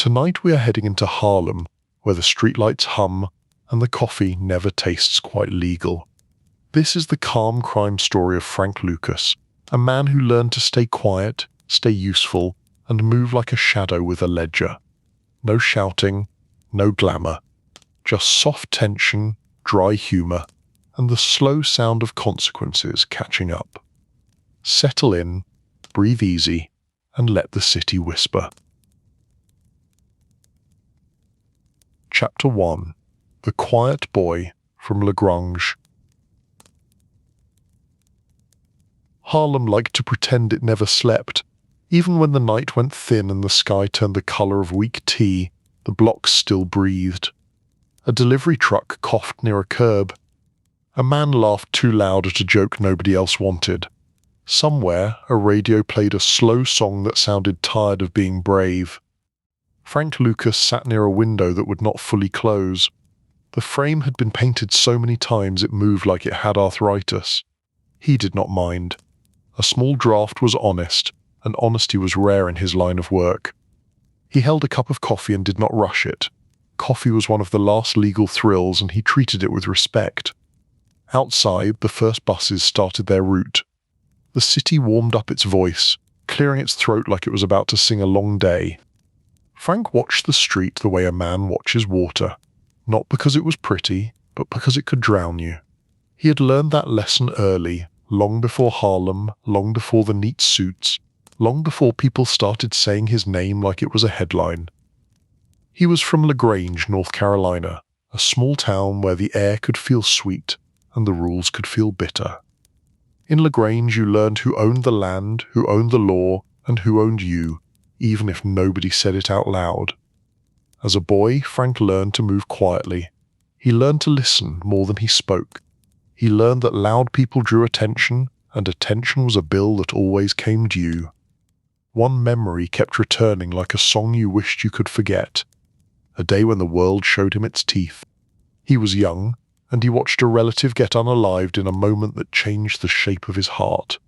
Tonight we are heading into Harlem, where the streetlights hum and the coffee never tastes quite legal. This is the calm crime story of Franc Lucas, a man who learned to stay quiet, stay useful, and move like a shadow with a ledger. No shouting, no glamour, just soft tension, dry humour, and the slow sound of consequences catching up. Settle in, breathe easy, and let the city whisper. Chapter 1. The Quiet Boy from Grange. Harlem liked to pretend it never slept. Even when the night went thin and the sky turned the colour of weak tea, the blocks still breathed. A delivery truck coughed near a curb. A man laughed too loud at a joke nobody else wanted. Somewhere, a radio played a slow song that sounded tired of being brave. Franc Lucas sat near a window that would not fully close. The frame had been painted so many times it moved like it had arthritis. He did not mind. A small draft was honest, and honesty was rare in his line of work. He held a cup of coffee and did not rush it. Coffee was one of the last legal thrills, and he treated it with respect. Outside, the first buses started their route. The city warmed up its voice, clearing its throat like it was about to sing a long day. Frank watched the street the way a man watches water, not because it was pretty, but because it could drown you. He had learned that lesson early, long before Harlem, long before the neat suits, long before people started saying his name like it was a headline. He was from Grange, North Carolina, a small town where the air could feel sweet and the rules could feel bitter. In Grange you learned who owned the land, who owned the law, and who owned you, even if nobody said it out loud. As a boy, Frank learned to move quietly. He learned to listen more than he spoke. He learned that loud people drew attention, and attention was a bill that always came due. One memory kept returning like a song you wished you could forget. A day when the world showed him its teeth. He was young, and he watched a relative get unalived in a moment that changed the shape of his heart.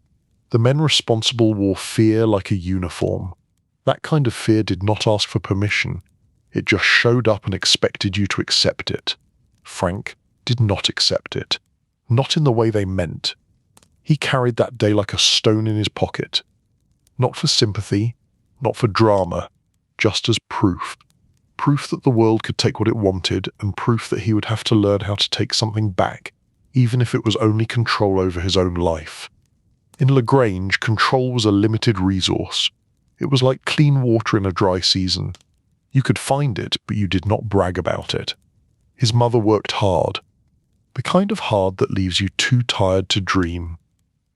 The men responsible wore fear like a uniform. That kind of fear did not ask for permission. It just showed up and expected you to accept it. Frank did not accept it. Not in the way they meant. He carried that day like a stone in his pocket. Not for sympathy, not for drama, just as proof. Proof that the world could take what it wanted, and proof that he would have to learn how to take something back, even if it was only control over his own life. In Grange, control was a limited resource. It was like clean water in a dry season. You could find it, but you did not brag about it. His mother worked hard. The kind of hard that leaves you too tired to dream.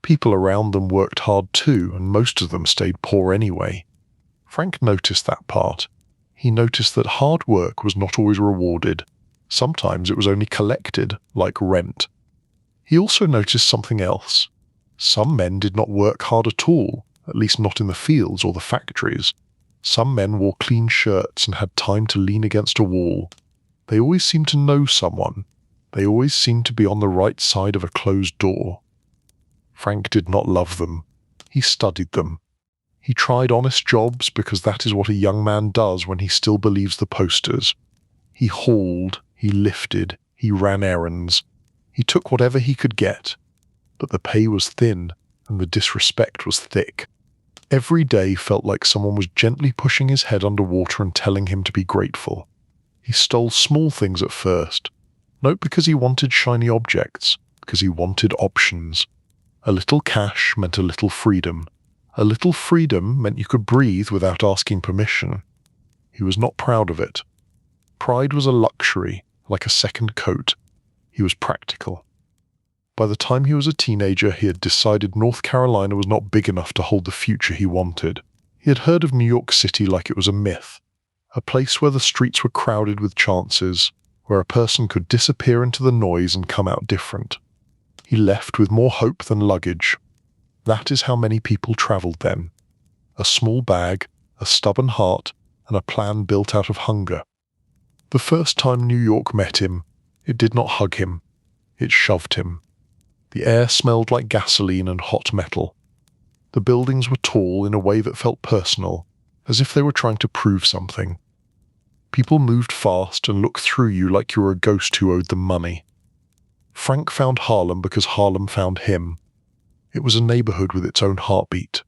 People around them worked hard too, and most of them stayed poor anyway. Frank noticed that part. He noticed that hard work was not always rewarded. Sometimes it was only collected, like rent. He also noticed something else. Some men did not work hard at all, at least not in the fields or the factories. Some men wore clean shirts and had time to lean against a wall. They always seemed to know someone. They always seemed to be on the right side of a closed door. Frank did not love them. He studied them. He tried honest jobs because that is what a young man does when he still believes the posters. He hauled, he lifted, he ran errands. He took whatever he could get. But the pay was thin and the disrespect was thick. Every day felt like someone was gently pushing his head underwater and telling him to be grateful. He stole small things at first, not because he wanted shiny objects, because he wanted options. A little cash meant a little freedom. A little freedom meant you could breathe without asking permission. He was not proud of it. Pride was a luxury, like a second coat. He was practical. By the time he was a teenager, he had decided North Carolina was not big enough to hold the future he wanted. He had heard of New York City like it was a myth, a place where the streets were crowded with chances, where a person could disappear into the noise and come out different. He left with more hope than luggage. That is how many people traveled then. A small bag, a stubborn heart, and a plan built out of hunger. The first time New York met him, it did not hug him. It shoved him. The air smelled like gasoline and hot metal. The buildings were tall in a way that felt personal, as if they were trying to prove something. People moved fast and looked through you like you were a ghost who owed them money. Frank found Harlem because Harlem found him. It was a neighborhood with its own heartbeat.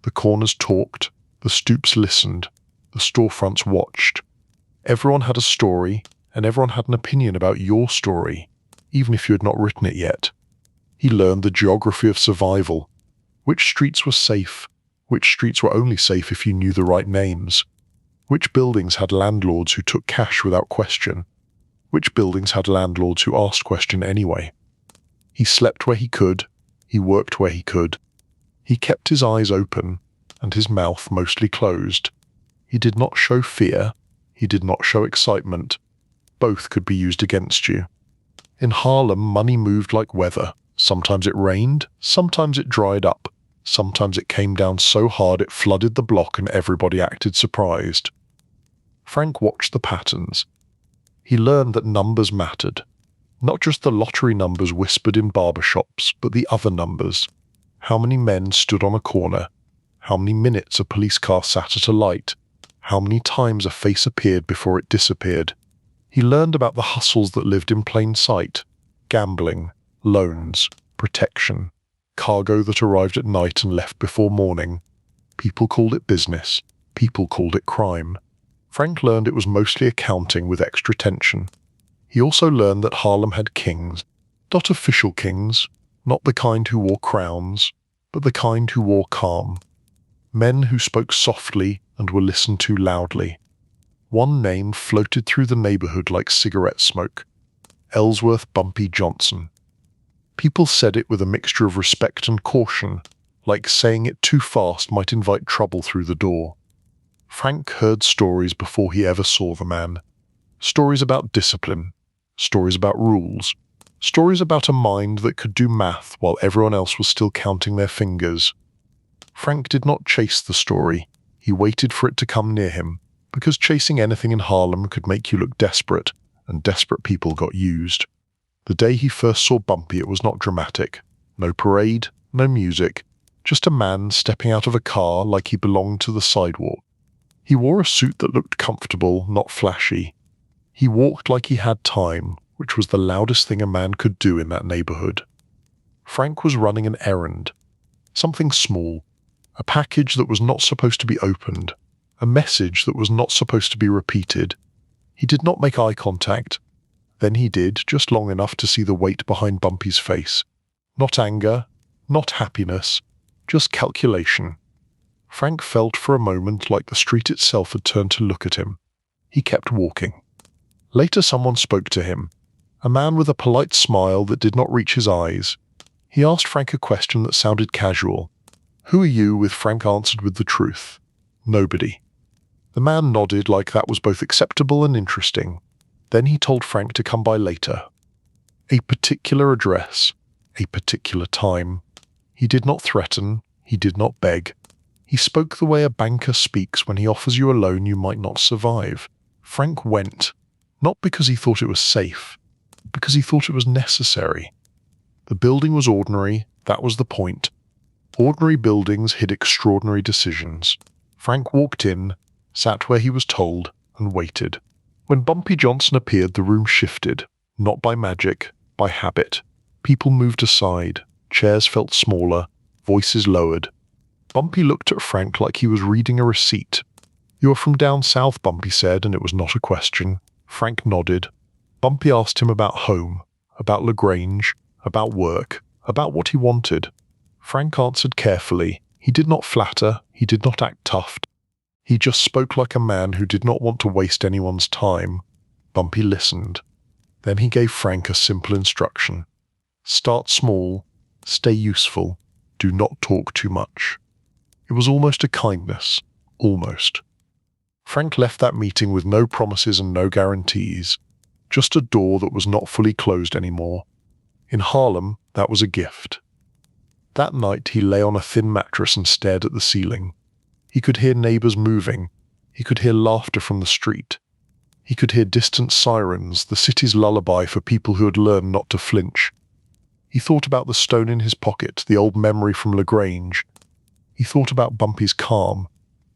The corners talked, the stoops listened, the storefronts watched. Everyone had a story, and everyone had an opinion about your story, even if you had not written it yet. He learned the geography of survival. Which streets were safe, which streets were only safe if you knew the right names. Which buildings had landlords who took cash without question? Which buildings had landlords who asked question anyway? He slept where he could, he worked where he could. He kept his eyes open, and his mouth mostly closed. He did not show fear, he did not show excitement. Both could be used against you. In Harlem, money moved like weather. Sometimes it rained, sometimes it dried up. Sometimes it came down so hard it flooded the block and everybody acted surprised. Frank watched the patterns. He learned that numbers mattered. Not just the lottery numbers whispered in barbershops, but the other numbers. How many men stood on a corner? How many minutes a police car sat at a light? How many times a face appeared before it disappeared? He learned about the hustles that lived in plain sight. Gambling, loans, protection, cargo that arrived at night and left before morning. People called it business. People called it crime. Frank learned it was mostly accounting with extra tension. He also learned that Harlem had kings. Not official kings, not the kind who wore crowns, but the kind who wore calm. Men who spoke softly and were listened to loudly. One name floated through the neighborhood like cigarette smoke. Ellsworth Bumpy Johnson. People said it with a mixture of respect and caution, like saying it too fast might invite trouble through the door. Frank heard stories before he ever saw the man. Stories about discipline, stories about rules, stories about a mind that could do math while everyone else was still counting their fingers. Frank did not chase the story. He waited for it to come near him, because chasing anything in Harlem could make you look desperate, and desperate people got used. The day he first saw Bumpy, it was not dramatic. No parade, no music, just a man stepping out of a car like he belonged to the sidewalk. He wore a suit that looked comfortable, not flashy. He walked like he had time, which was the loudest thing a man could do in that neighborhood. Frank was running an errand. Something small. A package that was not supposed to be opened. A message that was not supposed to be repeated. He did not make eye contact. Then he did, just long enough to see the weight behind Bumpy's face. Not anger, not happiness, just calculation. Frank felt for a moment like the street itself had turned to look at him. He kept walking. Later someone spoke to him. A man with a polite smile that did not reach his eyes. He asked Frank a question that sounded casual. "Who are you?" With Frank answered with the truth. "Nobody." The man nodded like that was both acceptable and interesting. Then he told Frank to come by later. A particular address, a particular time. He did not threaten, he did not beg. He spoke the way a banker speaks when he offers you a loan you might not survive. Frank went, not because he thought it was safe, because he thought it was necessary. The building was ordinary, that was the point. Ordinary buildings hid extraordinary decisions. Frank walked in, sat where he was told, and waited. When Bumpy Johnson appeared, the room shifted, not by magic, by habit. People moved aside, chairs felt smaller, voices lowered. Bumpy looked at Frank like he was reading a receipt. "You are from down south," Bumpy said, and it was not a question. Frank nodded. Bumpy asked him about home, about Grange, about work, about what he wanted. Frank answered carefully. He did not flatter, he did not act tough. He just spoke like a man who did not want to waste anyone's time. Bumpy listened. Then he gave Frank a simple instruction. Start small, stay useful, do not talk too much. It was almost a kindness, almost. Frank left that meeting with no promises and no guarantees, just a door that was not fully closed anymore. In Harlem, that was a gift. That night he lay on a thin mattress and stared at the ceiling. He could hear neighbors moving. He could hear laughter from the street. He could hear distant sirens, the city's lullaby for people who had learned not to flinch. He thought about the stone in his pocket, the old memory from Grange. He thought about Bumpy's calm.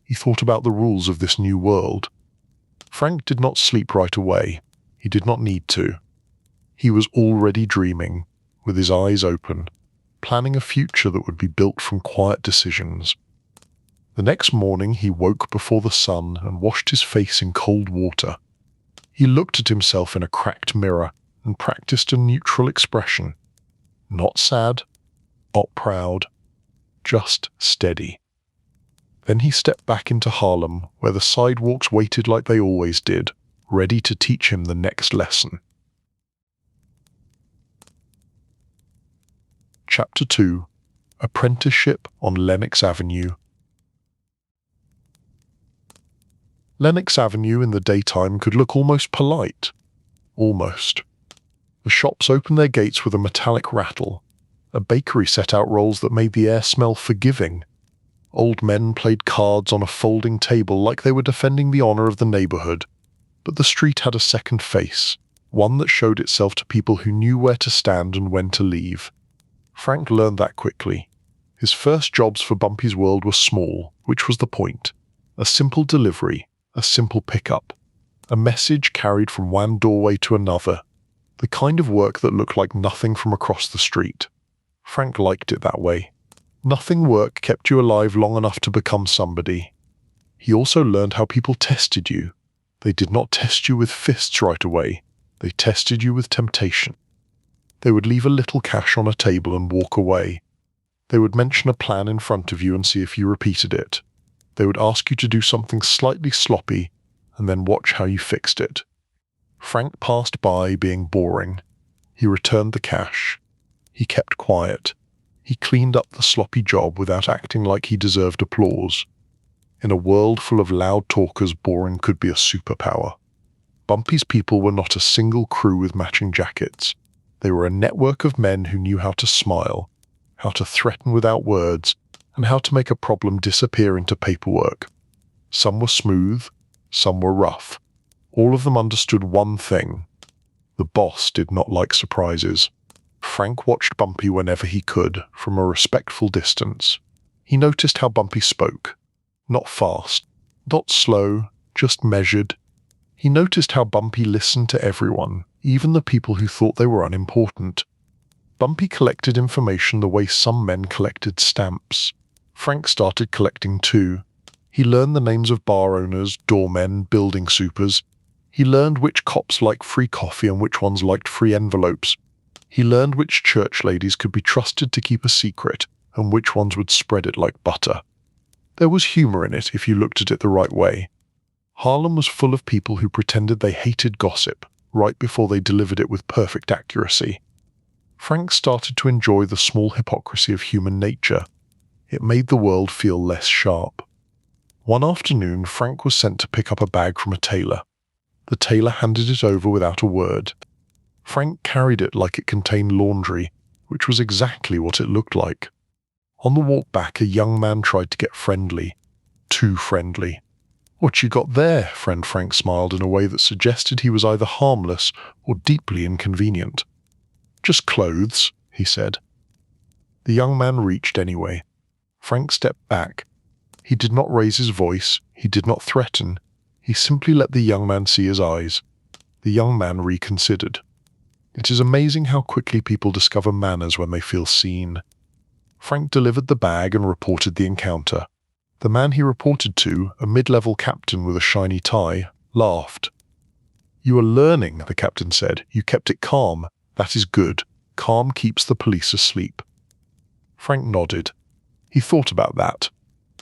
He thought about the rules of this new world. Franc did not sleep right away. He did not need to. He was already dreaming, with his eyes open, planning a future that would be built from quiet decisions. The next morning he woke before the sun and washed his face in cold water. He looked at himself in a cracked mirror and practiced a neutral expression. Not sad, not proud, just steady. Then he stepped back into Harlem, where the sidewalks waited like they always did, ready to teach him the next lesson. Chapter 2. Apprenticeship on Lenox Avenue. Lenox Avenue in the daytime could look almost polite. Almost. The shops opened their gates with a metallic rattle. A bakery set out rolls that made the air smell forgiving. Old men played cards on a folding table like they were defending the honor of the neighborhood. But the street had a second face, one that showed itself to people who knew where to stand and when to leave. Franc learned that quickly. His first jobs for Bumpy's World were small, which was the point. A simple delivery, a simple pickup, a message carried from one doorway to another, the kind of work that looked like nothing from across the street. Franc liked it that way. Nothing work kept you alive long enough to become somebody. He also learned how people tested you. They did not test you with fists right away. They tested you with temptation. They would leave a little cash on a table and walk away. They would mention a plan in front of you and see if you repeated it. They would ask you to do something slightly sloppy and then watch how you fixed it. Franc passed by being boring. He returned the cash. He kept quiet. He cleaned up the sloppy job without acting like he deserved applause. In a world full of loud talkers, boring could be a superpower. Bumpy's people were not a single crew with matching jackets. They were a network of men who knew how to smile, how to threaten without words, and how to make a problem disappear into paperwork. Some were smooth, some were rough. All of them understood one thing. The boss did not like surprises. Franc watched Bumpy whenever he could, from a respectful distance. He noticed how Bumpy spoke. Not fast, not slow, just measured. He noticed how Bumpy listened to everyone, even the people who thought they were unimportant. Bumpy collected information the way some men collected stamps. Franc started collecting too. He learned the names of bar owners, doormen, building supers. He learned which cops liked free coffee and which ones liked free envelopes. He learned which church ladies could be trusted to keep a secret and which ones would spread it like butter. There was humor in it if you looked at it the right way. Harlem was full of people who pretended they hated gossip right before they delivered it with perfect accuracy. Franc started to enjoy the small hypocrisy of human nature. It made the world feel less sharp. One afternoon, Franc was sent to pick up a bag from a tailor. The tailor handed it over without a word. Franc carried it like it contained laundry, which was exactly what it looked like. On the walk back, a young man tried to get friendly. Too friendly. "What you got there?" Friend Franc smiled in a way that suggested he was either harmless or deeply inconvenient. "Just clothes," he said. The young man reached anyway. Franc stepped back. He did not raise his voice. He did not threaten. He simply let the young man see his eyes. The young man reconsidered. It is amazing how quickly people discover manners when they feel seen. Franc delivered the bag and reported the encounter. The man he reported to, a mid-level captain with a shiny tie, laughed. "You are learning," the captain said. "You kept it calm. That is good. Calm keeps the police asleep." Franc nodded. He thought about that.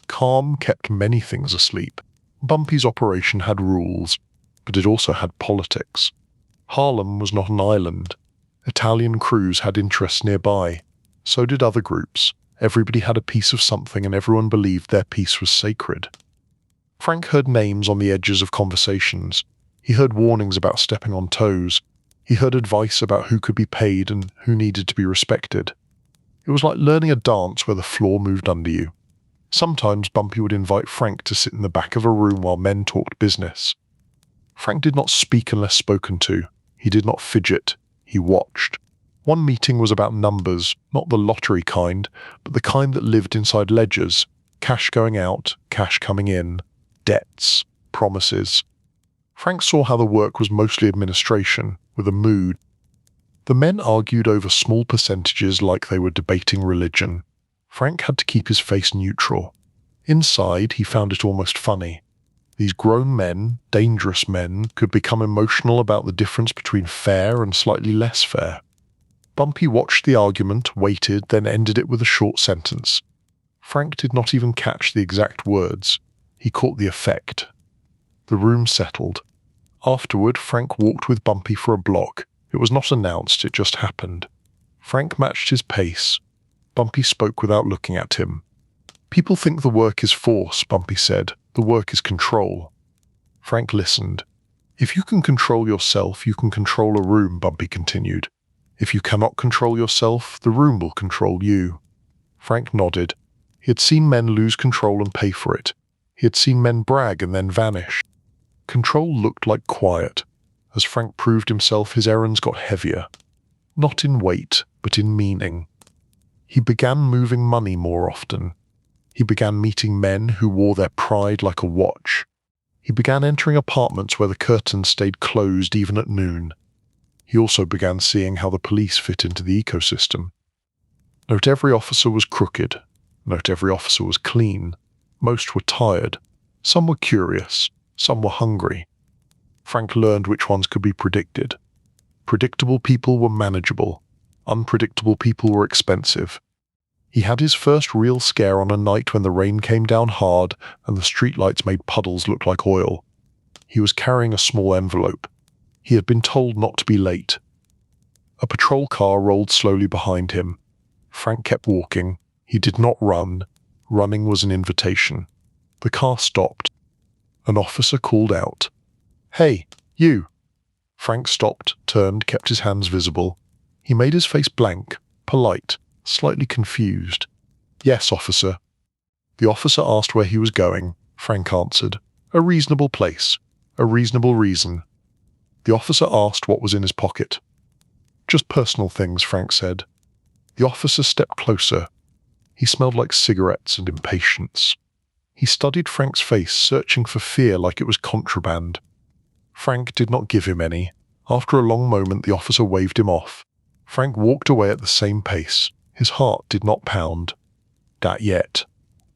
Calm kept many things asleep. Bumpy's operation had rules, but it also had politics. Harlem was not an island. Italian crews had interests nearby. So did other groups. Everybody had a piece of something and everyone believed their piece was sacred. Franc heard names on the edges of conversations. He heard warnings about stepping on toes. He heard advice about who could be paid and who needed to be respected. It was like learning a dance where the floor moved under you. Sometimes Bumpy would invite Franc to sit in the back of a room while men talked business. Franc did not speak unless spoken to. He did not fidget. He watched. One meeting was about numbers, not the lottery kind, but the kind that lived inside ledgers. Cash going out, cash coming in, debts, promises. Frank saw how the work was mostly administration, with a mood. The men argued over small percentages like they were debating religion. Frank had to keep his face neutral. Inside, he found it almost funny. These grown men, dangerous men, could become emotional about the difference between fair and slightly less fair. Bumpy watched the argument, waited, then ended it with a short sentence. Frank did not even catch the exact words. He caught the effect. The room settled. Afterward, Frank walked with Bumpy for a block. It was not announced, it just happened. Frank matched his pace. Bumpy spoke without looking at him. "People think the work is force," Bumpy said. "The work is control." Frank listened. "If you can control yourself, you can control a room," Bumpy continued. "If you cannot control yourself, the room will control you." Frank nodded. He had seen men lose control and pay for it. He had seen men brag and then vanish. Control looked like quiet. As Frank proved himself, his errands got heavier. Not in weight, but in meaning. He began moving money more often. He began meeting men who wore their pride like a watch. He began entering apartments where the curtains stayed closed even at noon. He also began seeing how the police fit into the ecosystem. Not every officer was crooked. Not every officer was clean. Most were tired. Some were curious. Some were hungry. Frank learned which ones could be predicted. Predictable people were manageable. Unpredictable people were expensive. He had his first real scare on a night when the rain came down hard and the streetlights made puddles look like oil. He was carrying a small envelope. He had been told not to be late. A patrol car rolled slowly behind him. Frank kept walking. He did not run. Running was an invitation. The car stopped. An officer called out, "Hey, you!" Frank stopped, turned, kept his hands visible. He made his face blank, polite, slightly confused. "Yes, officer." The officer asked where he was going. Frank answered, "A reasonable place. A reasonable reason." The officer asked what was in his pocket. "Just personal things," Frank said. The officer stepped closer. He smelled like cigarettes and impatience. He studied Frank's face, searching for fear like it was contraband. Frank did not give him any. After a long moment, the officer waved him off. Frank walked away at the same pace. His heart did not pound. Not yet.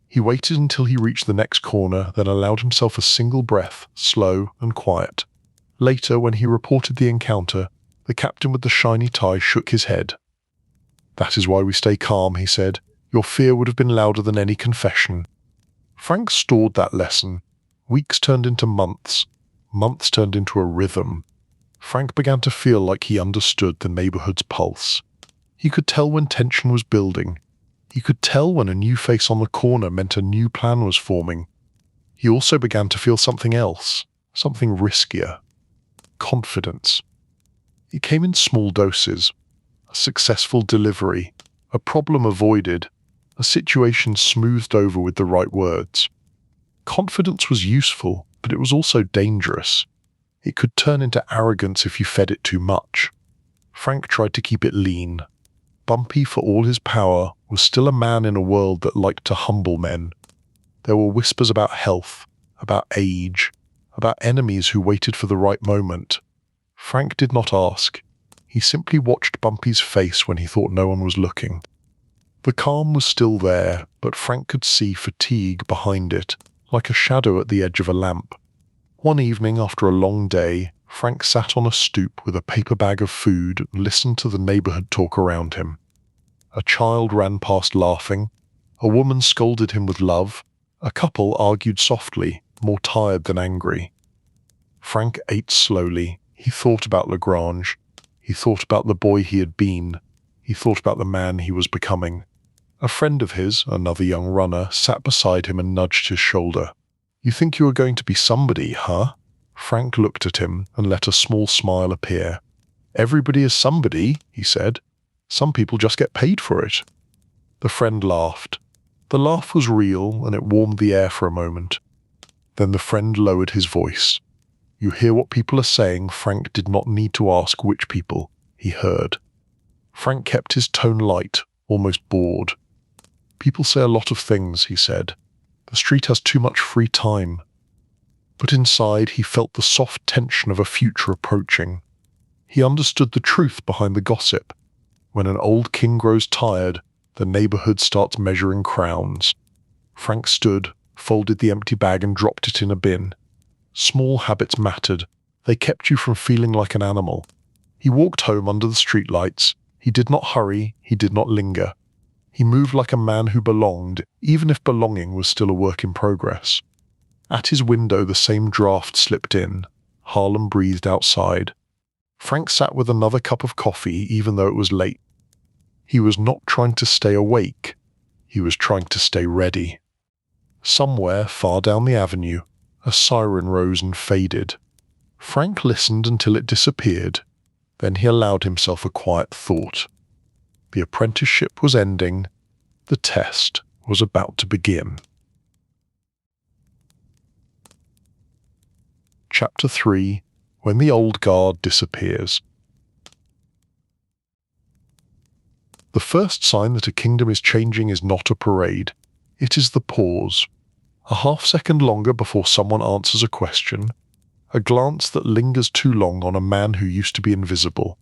He waited until he reached the next corner, then allowed himself a single breath, slow and quiet. Later, when he reported the encounter, the captain with the shiny tie shook his head. "That is why we stay calm," he said. "Your fear would have been louder than any confession." Frank stored that lesson. Weeks turned into months. Months turned into a rhythm. Frank began to feel like he understood the neighborhood's pulse. He could tell when tension was building. He could tell when a new face on the corner meant a new plan was forming. He also began to feel something else, something riskier. Confidence. It came in small doses. A successful delivery, a problem avoided, a situation smoothed over with the right words. Confidence was useful, but it was also dangerous. It could turn into arrogance if you fed it too much. Frank tried to keep it lean. Bumpy, for all his power, was still a man in a world that liked to humble men. There were whispers about health, about age, about enemies who waited for the right moment. Frank did not ask. He simply watched Bumpy's face when he thought no one was looking. The calm was still there, but Frank could see fatigue behind it, like a shadow at the edge of a lamp. One evening after a long day, Frank sat on a stoop with a paper bag of food and listened to the neighborhood talk around him. A child ran past laughing. A woman scolded him with love. A couple argued softly, more tired than angry. Frank ate slowly. He thought about Grange. He thought about the boy he had been. He thought about the man he was becoming. A friend of his, another young runner, sat beside him and nudged his shoulder. "You think you are going to be somebody, huh?" Frank looked at him and let a small smile appear. "Everybody is somebody," he said. "Some people just get paid for it." The friend laughed. The laugh was real, and it warmed the air for a moment. Then the friend lowered his voice. "You hear what people are saying." Frank did not need to ask which people. He heard. Frank kept his tone light, almost bored. "People say a lot of things," he said. "The street has too much free time." but inside he felt the soft tension of a future approaching. He understood the truth behind the gossip. When an old king grows tired, the neighborhood starts measuring crowns. Frank stood, folded the empty bag and dropped it in a bin. Small habits mattered. They kept you from feeling like an animal. He walked home under the streetlights. He did not hurry, he did not linger. He moved like a man who belonged, even if belonging was still a work in progress. At his window the same draft slipped in. Harlem breathed outside. Frank sat with another cup of coffee even though it was late. He was not trying to stay awake. He was trying to stay ready. Somewhere far down the avenue, a siren rose and faded. Frank listened until it disappeared. Then he allowed himself a quiet thought. The apprenticeship was ending. The test was about to begin. Chapter 3: When the Old Guard Disappears. The first sign that a kingdom is changing is not a parade. It is the pause. A half-second longer before someone answers a question. A glance that lingers too long on a man who used to be invisible.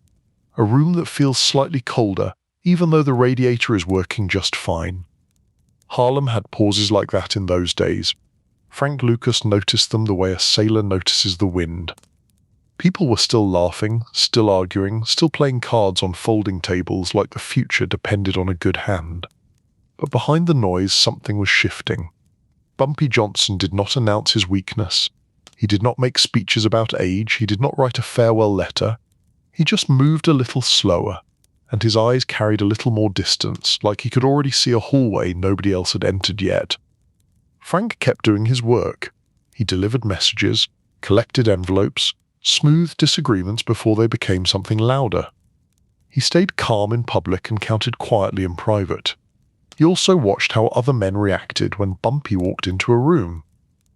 A room that feels slightly colder, even though the radiator is working just fine. Harlem had pauses like that in those days. Franc Lucas noticed them the way a sailor notices the wind. People were still laughing, still arguing, still playing cards on folding tables like the future depended on a good hand. But behind the noise something was shifting. Bumpy Johnson did not announce his weakness. He did not make speeches about age, he did not write a farewell letter. He just moved a little slower, and his eyes carried a little more distance, like he could already see a hallway nobody else had entered yet. Frank kept doing his work. He delivered messages, collected envelopes, smoothed disagreements before they became something louder. He stayed calm in public and counted quietly in private. He also watched how other men reacted when Bumpy walked into a room.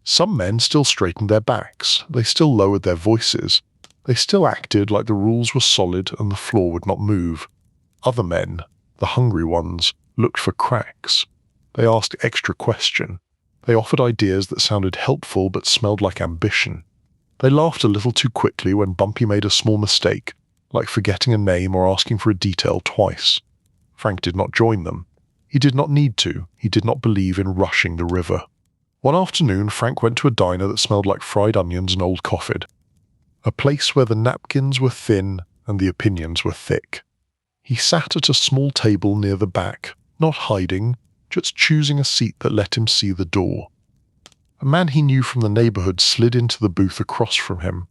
Some men still straightened their backs, they still lowered their voices, they still acted like the rules were solid and the floor would not move. Other men, the hungry ones, looked for cracks. They asked extra questions. They offered ideas that sounded helpful but smelled like ambition. They laughed a little too quickly when Bumpy made a small mistake, like forgetting a name or asking for a detail twice. Frank did not join them. He did not need to. He did not believe in rushing the river. One afternoon, Frank went to a diner that smelled like fried onions and old coffee. A place where the napkins were thin and the opinions were thick. He sat at a small table near the back, not hiding, just choosing a seat that let him see the door. A man he knew from the neighborhood slid into the booth across from him.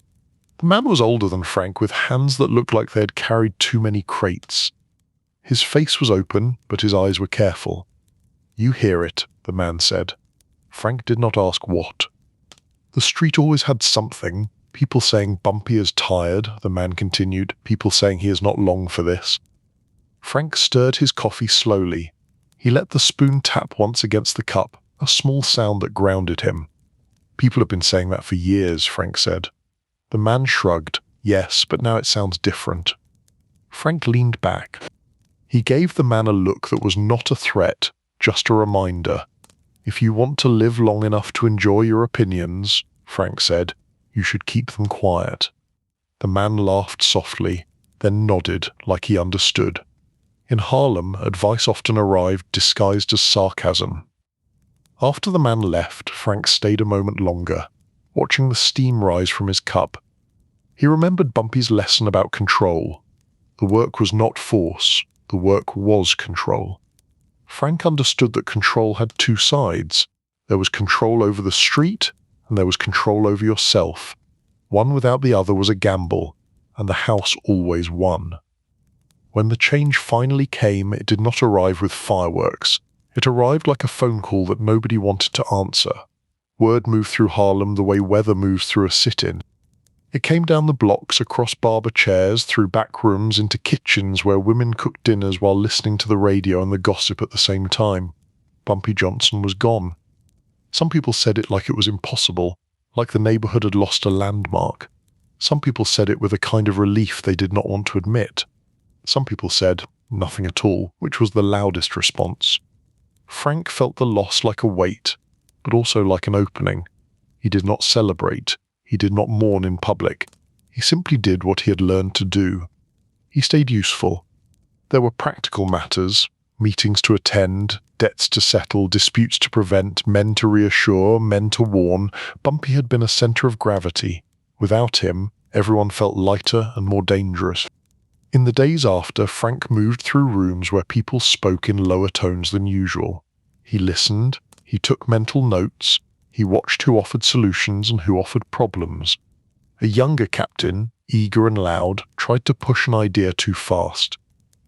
The man was older than Frank, with hands that looked like they had carried too many crates. His face was open, but his eyes were careful. "You hear it," the man said. Frank did not ask what. "The street always had something. People saying Bumpy is tired," the man continued. "People saying he is not long for this." Frank stirred his coffee slowly. He let the spoon tap once against the cup, a small sound that grounded him. "People have been saying that for years," Frank said. The man shrugged. "Yes, but now it sounds different." Frank leaned back. He gave the man a look that was not a threat, just a reminder. "If you want to live long enough to enjoy your opinions," Frank said, "you should keep them quiet." The man laughed softly, then nodded like he understood. In Harlem, advice often arrived disguised as sarcasm. After the man left, Frank stayed a moment longer, watching the steam rise from his cup. He remembered Bumpy's lesson about control. The work was not force, the work was control. Frank understood that control had two sides. There was control over the street, and there was control over yourself. One without the other was a gamble, and the house always won. When the change finally came, it did not arrive with fireworks. It arrived like a phone call that nobody wanted to answer. Word moved through Harlem the way weather moves through a sit-in. It came down the blocks, across barber chairs, through back rooms, into kitchens where women cooked dinners while listening to the radio and the gossip at the same time. Bumpy Johnson was gone. Some people said it like it was impossible, like the neighborhood had lost a landmark. Some people said it with a kind of relief they did not want to admit. Some people said nothing at all, which was the loudest response. Frank felt the loss like a weight, but also like an opening. He did not celebrate. He did not mourn in public. He simply did what he had learned to do. He stayed useful. There were practical matters, meetings to attend, debts to settle, disputes to prevent, men to reassure, men to warn. Bumpy had been a centre of gravity. Without him, everyone felt lighter and more dangerous. In the days after, Franc moved through rooms where people spoke in lower tones than usual. He listened, he took mental notes, he watched who offered solutions and who offered problems. A younger captain, eager and loud, tried to push an idea too fast.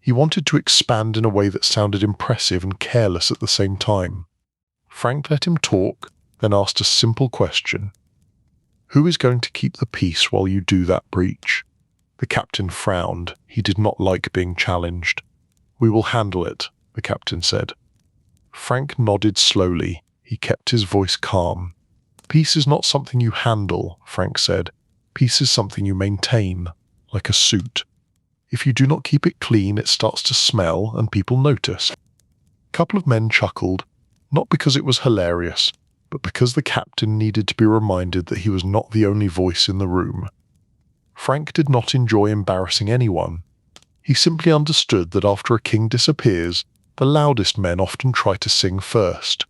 He wanted to expand in a way that sounded impressive and careless at the same time. Franc let him talk, then asked a simple question. Who is going to keep the peace while you do that breach? The captain frowned. He did not like being challenged. We will handle it, the captain said. Franc nodded slowly. He kept his voice calm. Peace is not something you handle, Franc said. Peace is something you maintain, like a suit. If you do not keep it clean, it starts to smell and people notice. A couple of men chuckled, not because it was hilarious, but because the captain needed to be reminded that he was not the only voice in the room. Franc did not enjoy embarrassing anyone. He simply understood that after a king disappears, the loudest men often try to sing first.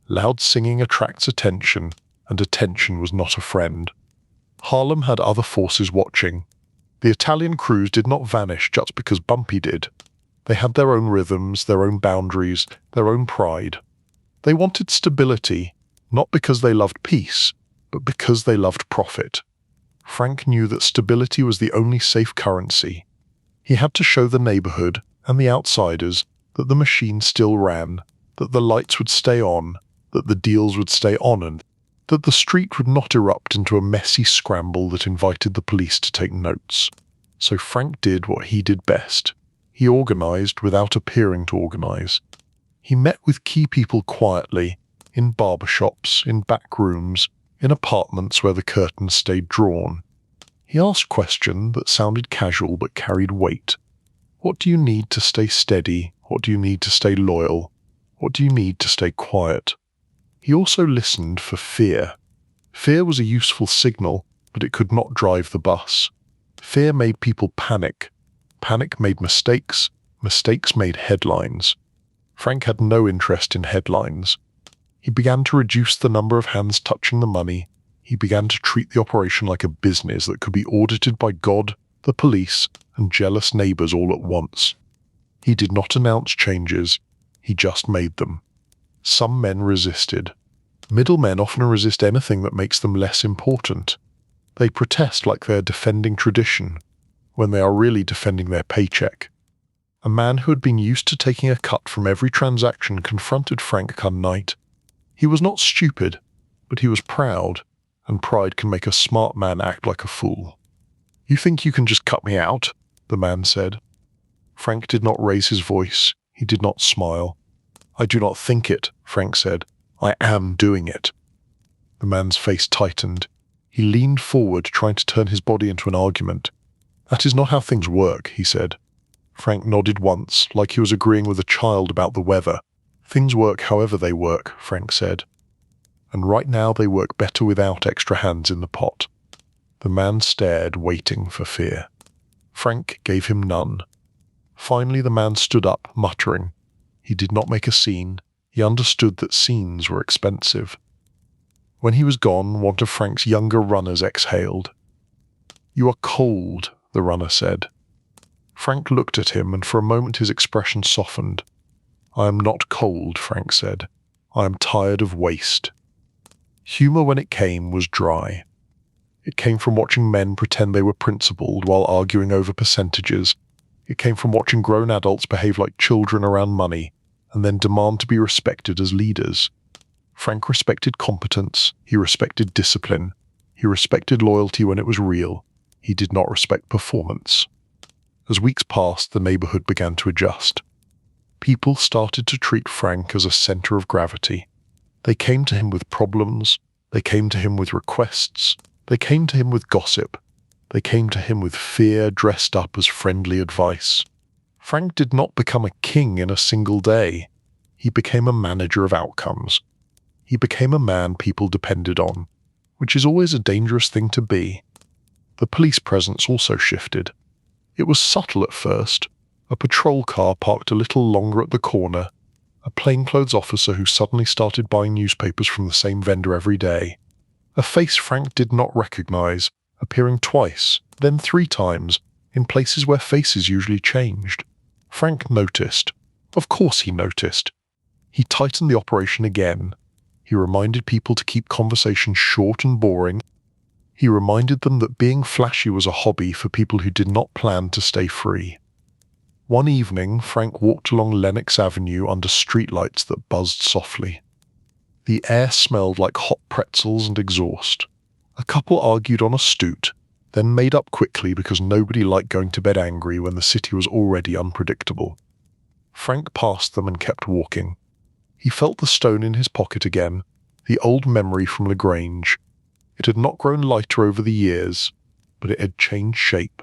Loud singing attracts attention, and attention was not a friend. Harlem had other forces watching. The Italian crews did not vanish just because Bumpy did. They had their own rhythms, their own boundaries, their own pride. They wanted stability, not because they loved peace, but because they loved profit. Franc knew that stability was the only safe currency. He had to show the neighborhood and the outsiders that the machine still ran, that the lights would stay on, that the deals would stay on, and that the street would not erupt into a messy scramble that invited the police to take notes. So Franc did what he did best. He organized without appearing to organize. He met with key people quietly, in barbershops, in back rooms, in apartments where the curtains stayed drawn. He asked questions that sounded casual but carried weight. What do you need to stay steady? What do you need to stay loyal? What do you need to stay quiet? He also listened for fear. Fear was a useful signal, but it could not drive the bus. Fear made people panic. Panic made mistakes. Mistakes made headlines. Franc had no interest in headlines. He began to reduce the number of hands touching the money. He began to treat the operation like a business that could be audited by God, the police, and jealous neighbors all at once. He did not announce changes. He just made them. Some men resisted. Middlemen often resist anything that makes them less important. They protest like they are defending tradition, when they are really defending their paycheck. A man who had been used to taking a cut from every transaction confronted Franc one night. He was not stupid, but he was proud, and pride can make a smart man act like a fool. You think you can just cut me out? The man said. Franc did not raise his voice. He did not smile. I do not think it, Franc said. I am doing it. The man's face tightened. He leaned forward, trying to turn his body into an argument. That is not how things work, he said. Franc nodded once, like he was agreeing with a child about the weather. Things work however they work, Franc said. And right now they work better without extra hands in the pot. The man stared, waiting for fear. Franc gave him none. Finally the man stood up, muttering. He did not make a scene. He understood that scenes were expensive. When he was gone, one of Franc's younger runners exhaled. You are cold, the runner said. Franc looked at him, and for a moment his expression softened. I am not cold, Franc said. I am tired of waste. Humour, when it came, was dry. It came from watching men pretend they were principled while arguing over percentages. It came from watching grown adults behave like children around money, and then demand to be respected as leaders. Franc respected competence. He respected discipline. He respected loyalty when it was real. He did not respect performance. As weeks passed, the neighborhood began to adjust. People started to treat Franc as a center of gravity. They came to him with problems. They came to him with requests. They came to him with gossip. They came to him with fear dressed up as friendly advice. Franc did not become a king in a single day. He became a manager of outcomes. He became a man people depended on. which is always a dangerous thing to be. The police presence also shifted. It was subtle at first. A patrol car parked a little longer at the corner, a plainclothes officer who suddenly started buying newspapers from the same vendor every day, a face Frank did not recognize, appearing twice, then 3 times, in places where faces usually changed. Frank noticed. Of course he noticed. He tightened the operation again. He reminded people to keep conversations short and boring. He reminded them that being flashy was a hobby for people who did not plan to stay free. One evening, Frank walked along Lenox Avenue under streetlights that buzzed softly. The air smelled like hot pretzels and exhaust. A couple argued on a stoop, then made up quickly because nobody liked going to bed angry when the city was already unpredictable. Frank passed them and kept walking. He felt the stone in his pocket again, the old memory from Grange. It had not grown lighter over the years, but it had changed shape.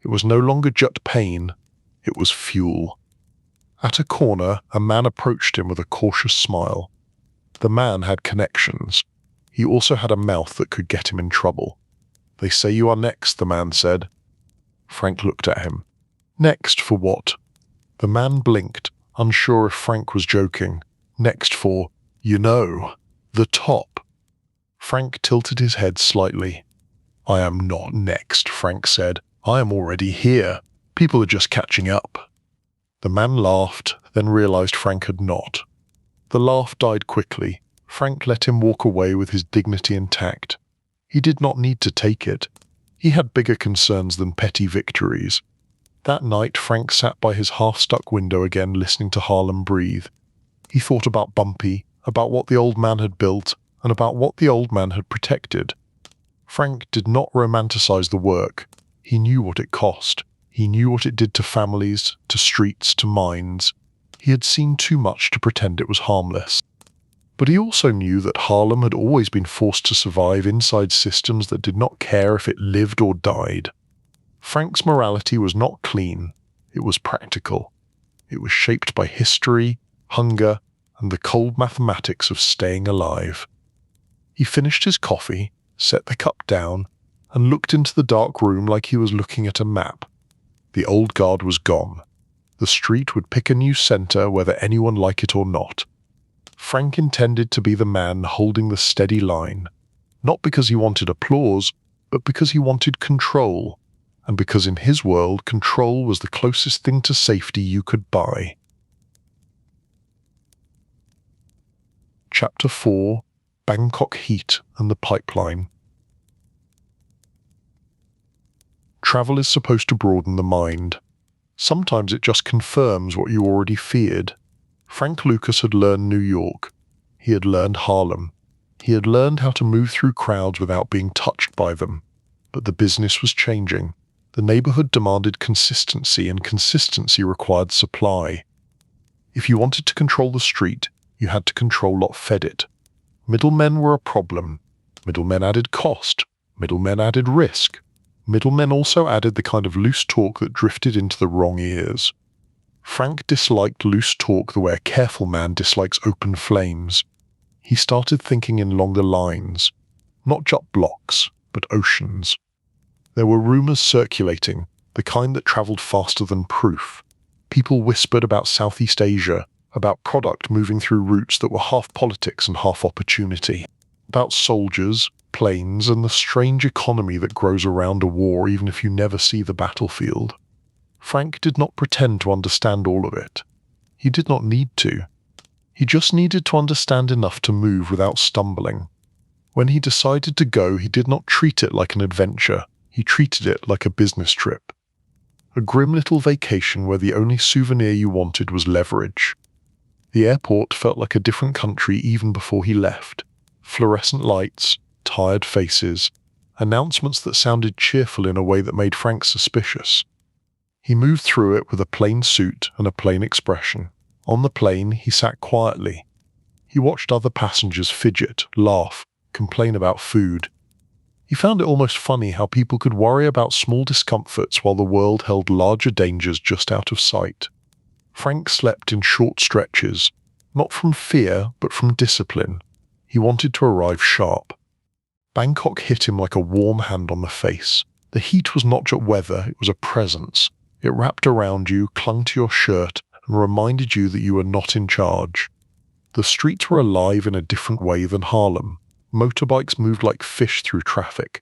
It was no longer just pain, it was fuel. At a corner, a man approached him with a cautious smile. The man had connections. He also had a mouth that could get him in trouble. "They say you are next," the man said. Frank looked at him. "Next for what?" The man blinked, unsure if Frank was joking. "Next for, the top." Frank tilted his head slightly. "I am not next," Frank said. "I am already here. People are just catching up." The man laughed, then realized Frank had not. The laugh died quickly. Frank let him walk away with his dignity intact. He did not need to take it. He had bigger concerns than petty victories. That night, Frank sat by his half-stuck window again, listening to Harlem breathe. He thought about Bumpy, about what the old man had built, and about what the old man had protected. Frank did not romanticize the work. He knew what it cost. He knew what it did to families, to streets, to minds. He had seen too much to pretend it was harmless. But he also knew that Harlem had always been forced to survive inside systems that did not care if it lived or died. Frank's morality was not clean. It was practical. It was shaped by history, hunger, and the cold mathematics of staying alive. He finished his coffee, set the cup down, and looked into the dark room like he was looking at a map. The old guard was gone. The street would pick a new center whether anyone liked it or not. Frank intended to be the man holding the steady line, not because he wanted applause, but because he wanted control, and because in his world control was the closest thing to safety you could buy. Chapter 4: Bangkok Heat and the Pipeline. Travel is supposed to broaden the mind. Sometimes it just confirms what you already feared. Franc Lucas had learned New York. He had learned Harlem. He had learned how to move through crowds without being touched by them. But the business was changing. The neighborhood demanded consistency, and consistency required supply. If you wanted to control the street, you had to control what fed it. Middlemen were a problem. Middlemen added cost. Middlemen added risk. Middlemen also added the kind of loose talk that drifted into the wrong ears. Frank disliked loose talk the way a careful man dislikes open flames. He started thinking in longer lines, not just blocks, but oceans. There were rumors circulating, the kind that traveled faster than proof. People whispered about Southeast Asia, about product moving through routes that were half politics and half opportunity, about soldiers, planes, and the strange economy that grows around a war even if you never see the battlefield. Frank did not pretend to understand all of it. He did not need to. He just needed to understand enough to move without stumbling. When he decided to go, he did not treat it like an adventure. He treated it like a business trip. A grim little vacation where the only souvenir you wanted was leverage. The airport felt like a different country even before he left. Fluorescent lights, tired faces, announcements that sounded cheerful in a way that made Frank suspicious. He moved through it with a plain suit and a plain expression. On the plane, he sat quietly. He watched other passengers fidget, laugh, complain about food. He found it almost funny how people could worry about small discomforts while the world held larger dangers just out of sight. Frank slept in short stretches, not from fear, but from discipline. He wanted to arrive sharp. Bangkok hit him like a warm hand on the face. The heat was not just weather, it was a presence. It wrapped around you, clung to your shirt, and reminded you that you were not in charge. The streets were alive in a different way than Harlem. Motorbikes moved like fish through traffic.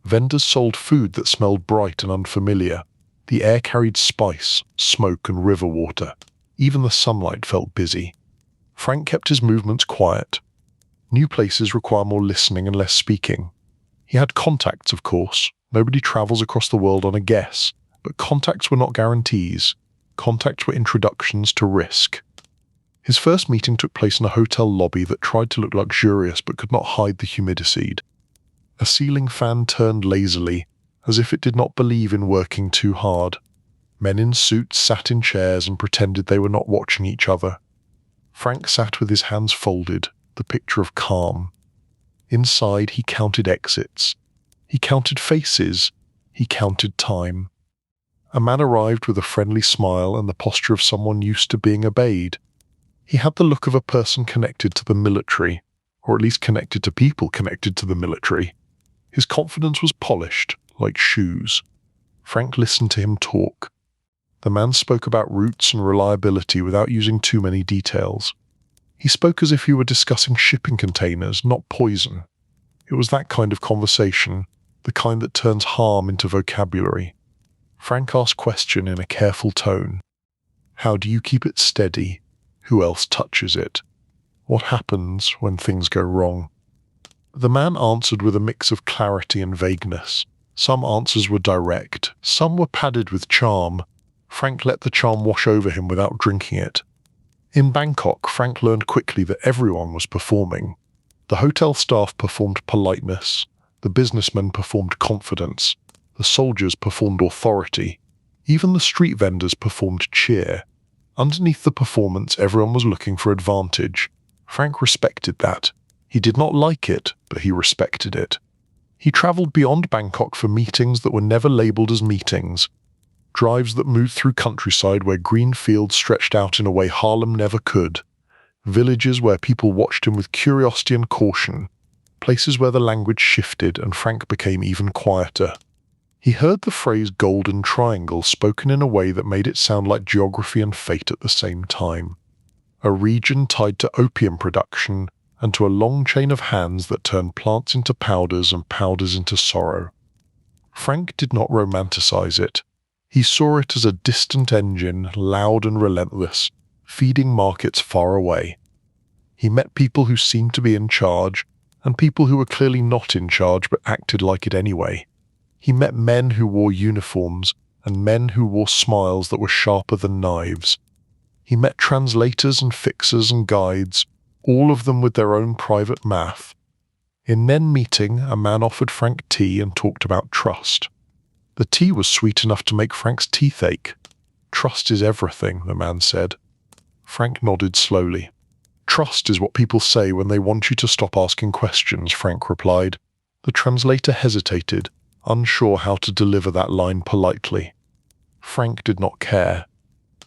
Vendors sold food that smelled bright and unfamiliar. The air carried spice, smoke, and river water. Even the sunlight felt busy. Frank kept his movements quiet. New places require more listening and less speaking. He had contacts, of course. Nobody travels across the world on a guess. But contacts were not guarantees. Contacts were introductions to risk. His first meeting took place in a hotel lobby that tried to look luxurious but could not hide the humidicide. A ceiling fan turned lazily, as if it did not believe in working too hard. Men in suits sat in chairs and pretended they were not watching each other. Frank sat with his hands folded, the picture of calm. Inside, he counted exits. He counted faces. He counted time. A man arrived with a friendly smile and the posture of someone used to being obeyed. He had the look of a person connected to the military, or at least connected to people connected to the military. His confidence was polished, like shoes. Frank listened to him talk. The man spoke about routes and reliability without using too many details. He spoke as if he were discussing shipping containers, not poison. It was that kind of conversation, the kind that turns harm into vocabulary. Frank asked question in a careful tone. How do you keep it steady? Who else touches it? What happens when things go wrong? The man answered with a mix of clarity and vagueness. Some answers were direct, some were padded with charm. Frank let the charm wash over him without drinking it. In Bangkok, Frank learned quickly that everyone was performing. The hotel staff performed politeness, the businessmen performed confidence, the soldiers performed authority, even the street vendors performed cheer. Underneath the performance, everyone was looking for advantage. Frank respected that. He did not like it, but he respected it. He travelled beyond Bangkok for meetings that were never labelled as meetings. Drives that moved through countryside where green fields stretched out in a way Harlem never could. Villages where people watched him with curiosity and caution. Places where the language shifted and Frank became even quieter. He heard the phrase Golden Triangle spoken in a way that made it sound like geography and fate at the same time. A region tied to opium production and to a long chain of hands that turned plants into powders and powders into sorrow. Frank did not romanticize it. He saw it as a distant engine, loud and relentless, feeding markets far away. He met people who seemed to be in charge, and people who were clearly not in charge but acted like it anyway. He met men who wore uniforms, and men who wore smiles that were sharper than knives. He met translators and fixers and guides, all of them with their own private math. In one meeting, a man offered Frank tea and talked about trust. The tea was sweet enough to make Frank's teeth ache. Trust is everything, the man said. Frank nodded slowly. Trust is what people say when they want you to stop asking questions, Frank replied. The translator hesitated, unsure how to deliver that line politely. Frank did not care.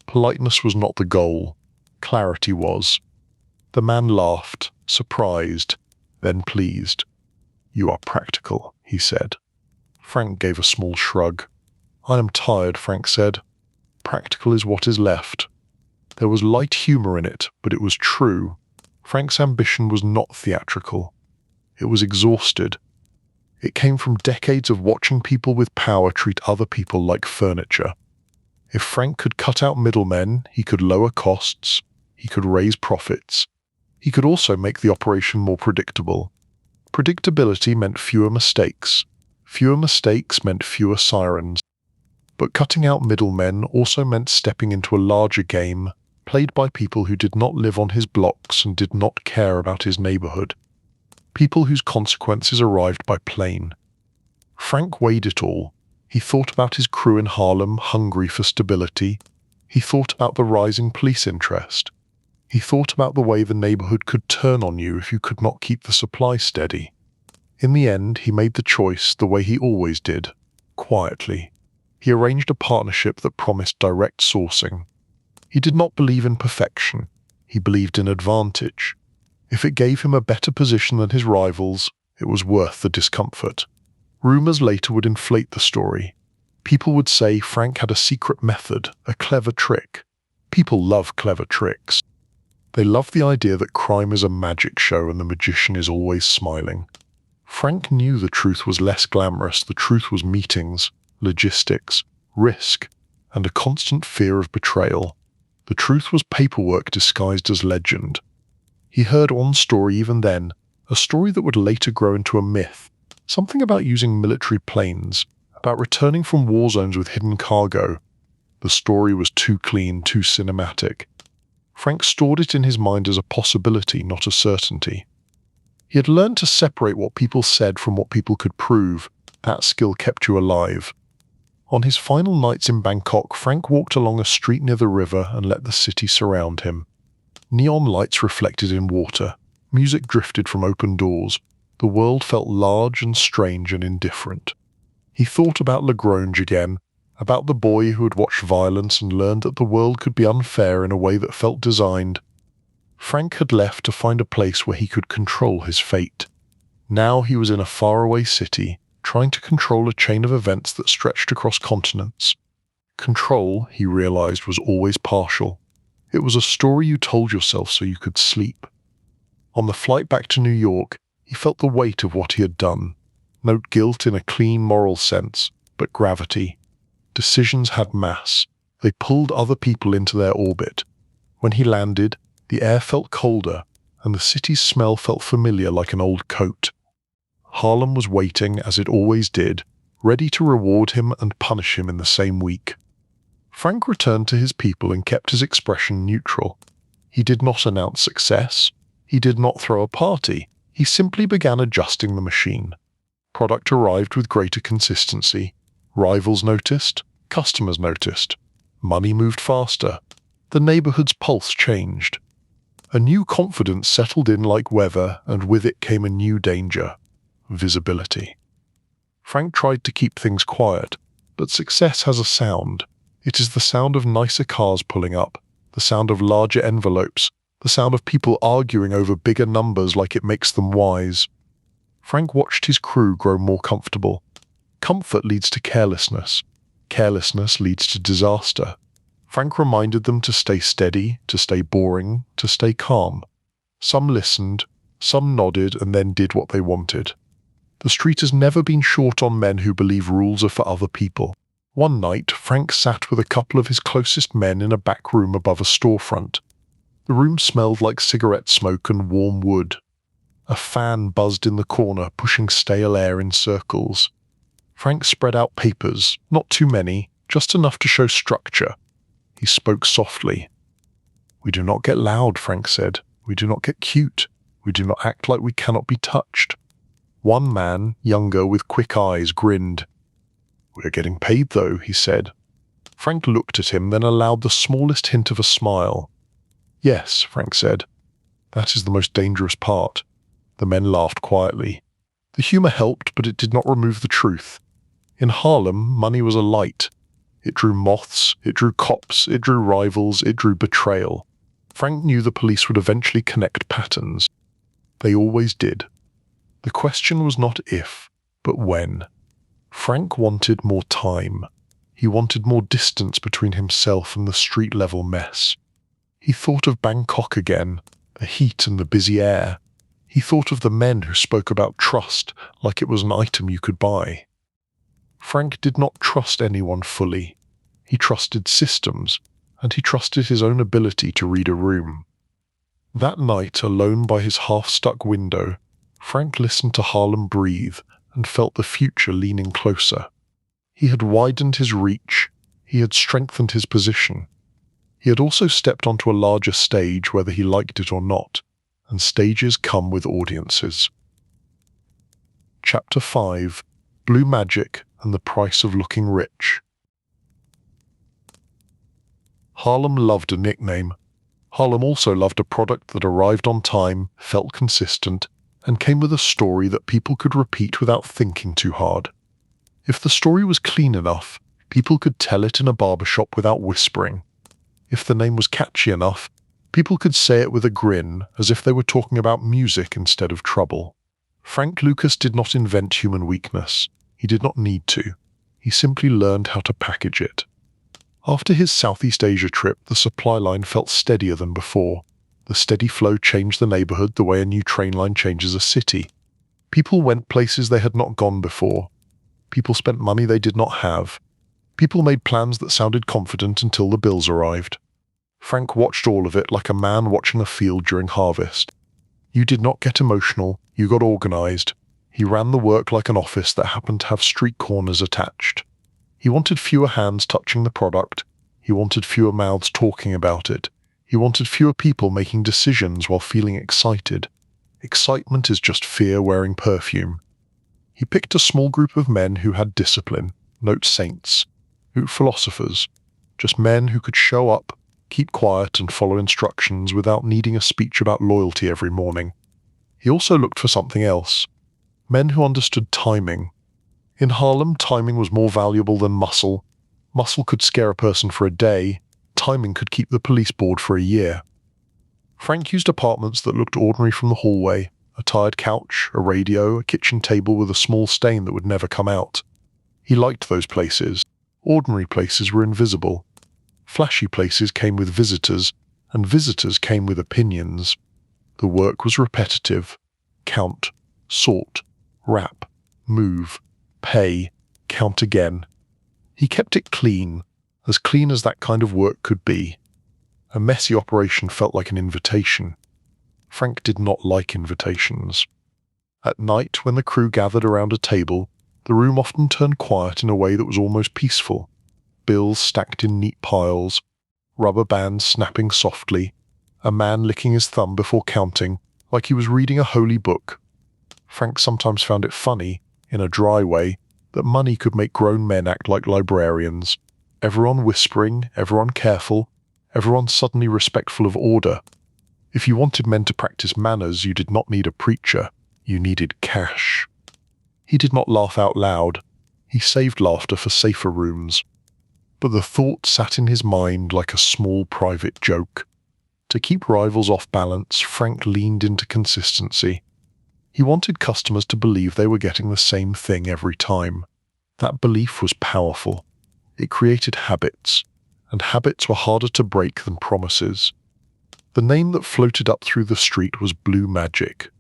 Politeness was not the goal. Clarity was. The man laughed, surprised, then pleased. You are practical, he said. Frank gave a small shrug. I am tired, Frank said. Practical is what is left. There was light humour in it, but it was true. Frank's ambition was not theatrical. It was exhausted. It came from decades of watching people with power treat other people like furniture. If Frank could cut out middlemen, he could lower costs, he could raise profits. He could also make the operation more predictable. Predictability meant fewer mistakes. Fewer mistakes meant fewer sirens. But cutting out middlemen also meant stepping into a larger game, played by people who did not live on his blocks and did not care about his neighbourhood. People whose consequences arrived by plane. Frank weighed it all. He thought about his crew in Harlem, hungry for stability. He thought about the rising police interest. He thought about the way the neighbourhood could turn on you if you could not keep the supply steady. In the end, he made the choice the way he always did, quietly. He arranged a partnership that promised direct sourcing. He did not believe in perfection. He believed in advantage. If it gave him a better position than his rivals, It was worth the discomfort. Rumours later would inflate the story. People would say Frank had a secret method, a clever trick. People love clever tricks. They love the idea that crime is a magic show and the magician is always smiling. Frank knew the truth was less glamorous. The truth was meetings, logistics, risk, and a constant fear of betrayal. The truth was paperwork disguised as legend. He heard one story even then, a story that would later grow into a myth, something about using military planes, about returning from war zones with hidden cargo. The story was too clean, too cinematic. Frank stored it in his mind as a possibility, not a certainty. He had learned to separate what people said from what people could prove. That skill kept you alive. On his final nights in Bangkok, Frank walked along a street near the river and let the city surround him. Neon lights reflected in water. Music drifted from open doors. The world felt large and strange and indifferent. He thought about Grange again, about the boy who had watched violence and learned that the world could be unfair in a way that felt designed. Frank had left to find a place where he could control his fate. Now he was in a faraway city, trying to control a chain of events that stretched across continents. Control, he realized, was always partial. It was a story you told yourself so you could sleep. On the flight back to New York, he felt the weight of what he had done. No guilt in a clean moral sense, but gravity. Decisions had mass. They pulled other people into their orbit. When he landed, the air felt colder, and the city's smell felt familiar like an old coat. Harlem was waiting, as it always did, ready to reward him and punish him in the same week. Frank returned to his people and kept his expression neutral. He did not announce success. He did not throw a party. He simply began adjusting the machine. Product arrived with greater consistency. Rivals noticed. Customers noticed. Money moved faster. The neighborhood's pulse changed. A new confidence settled in like weather, and with it came a new danger. Visibility. Frank tried to keep things quiet, but success has a sound. It is the sound of nicer cars pulling up, the sound of larger envelopes, the sound of people arguing over bigger numbers like it makes them wise. Frank watched his crew grow more comfortable. Comfort leads to carelessness. Carelessness leads to disaster. Frank reminded them to stay steady, to stay boring, to stay calm. Some listened, some nodded and then did what they wanted. The street has never been short on men who believe rules are for other people. One night, Frank sat with a couple of his closest men in a back room above a storefront. The room smelled like cigarette smoke and warm wood. A fan buzzed in the corner, pushing stale air in circles. Frank spread out papers, not too many, just enough to show structure. He spoke softly. "We do not get loud," Frank said. "We do not get cute. We do not act like we cannot be touched." One man, younger, with quick eyes, grinned. "We are getting paid, though," he said. Frank looked at him, then allowed the smallest hint of a smile. "Yes," Frank said. "That is the most dangerous part." The men laughed quietly. The humor helped, but it did not remove the truth. In Harlem, money was a light. It drew moths, it drew cops, it drew rivals, it drew betrayal. Frank knew the police would eventually connect patterns. They always did. The question was not if, but when. Frank wanted more time. He wanted more distance between himself and the street-level mess. He thought of Bangkok again, the heat and the busy air. He thought of the men who spoke about trust like it was an item you could buy. Frank did not trust anyone fully. He trusted systems, and he trusted his own ability to read a room. That night, alone by his half-stuck window, Frank listened to Harlem breathe and felt the future leaning closer. He had widened his reach. He had strengthened his position. He had also stepped onto a larger stage, whether he liked it or not, and stages come with audiences. Chapter 5: Blue Magic and the Price of Looking Rich. Harlem loved a nickname. Harlem also loved a product that arrived on time, felt consistent, and came with a story that people could repeat without thinking too hard. If the story was clean enough, people could tell it in a barbershop without whispering. If the name was catchy enough, people could say it with a grin, as if they were talking about music instead of trouble. Franc Lucas did not invent human weakness. He did not need to. He simply learned how to package it. After his Southeast Asia trip, the supply line felt steadier than before. The steady flow changed the neighborhood the way a new train line changes a city. People went places they had not gone before. People spent money they did not have. People made plans that sounded confident until the bills arrived. Frank watched all of it like a man watching a field during harvest. You did not get emotional, you got organized. He ran the work like an office that happened to have street corners attached. He wanted fewer hands touching the product. He wanted fewer mouths talking about it. He wanted fewer people making decisions while feeling excited. Excitement is just fear wearing perfume. He picked a small group of men who had discipline, not saints, not philosophers, just men who could show up, keep quiet and follow instructions without needing a speech about loyalty every morning. He also looked for something else. Men who understood timing. In Harlem, timing was more valuable than muscle. Muscle could scare a person for a day. Timing could keep the police bored for a year. Frank used apartments that looked ordinary from the hallway, a tired couch, a radio, a kitchen table with a small stain that would never come out. He liked those places. Ordinary places were invisible. Flashy places came with visitors, and visitors came with opinions. The work was repetitive. Count, sort, wrap, move, pay, count again. He kept it clean as that kind of work could be. A messy operation felt like an invitation. Frank did not like invitations. At night, when the crew gathered around a table, the room often turned quiet in a way that was almost peaceful. Bills stacked in neat piles, rubber bands snapping softly, a man licking his thumb before counting, like he was reading a holy book. Frank sometimes found it funny, in a dry way, that money could make grown men act like librarians. Everyone whispering, everyone careful, everyone suddenly respectful of order. If you wanted men to practice manners, you did not need a preacher. You needed cash. He did not laugh out loud. He saved laughter for safer rooms. But the thought sat in his mind like a small private joke. To keep rivals off balance, Frank leaned into consistency. He wanted customers to believe they were getting the same thing every time. That belief was powerful. It created habits, and habits were harder to break than promises. The name that floated up through the street was Blue Magic.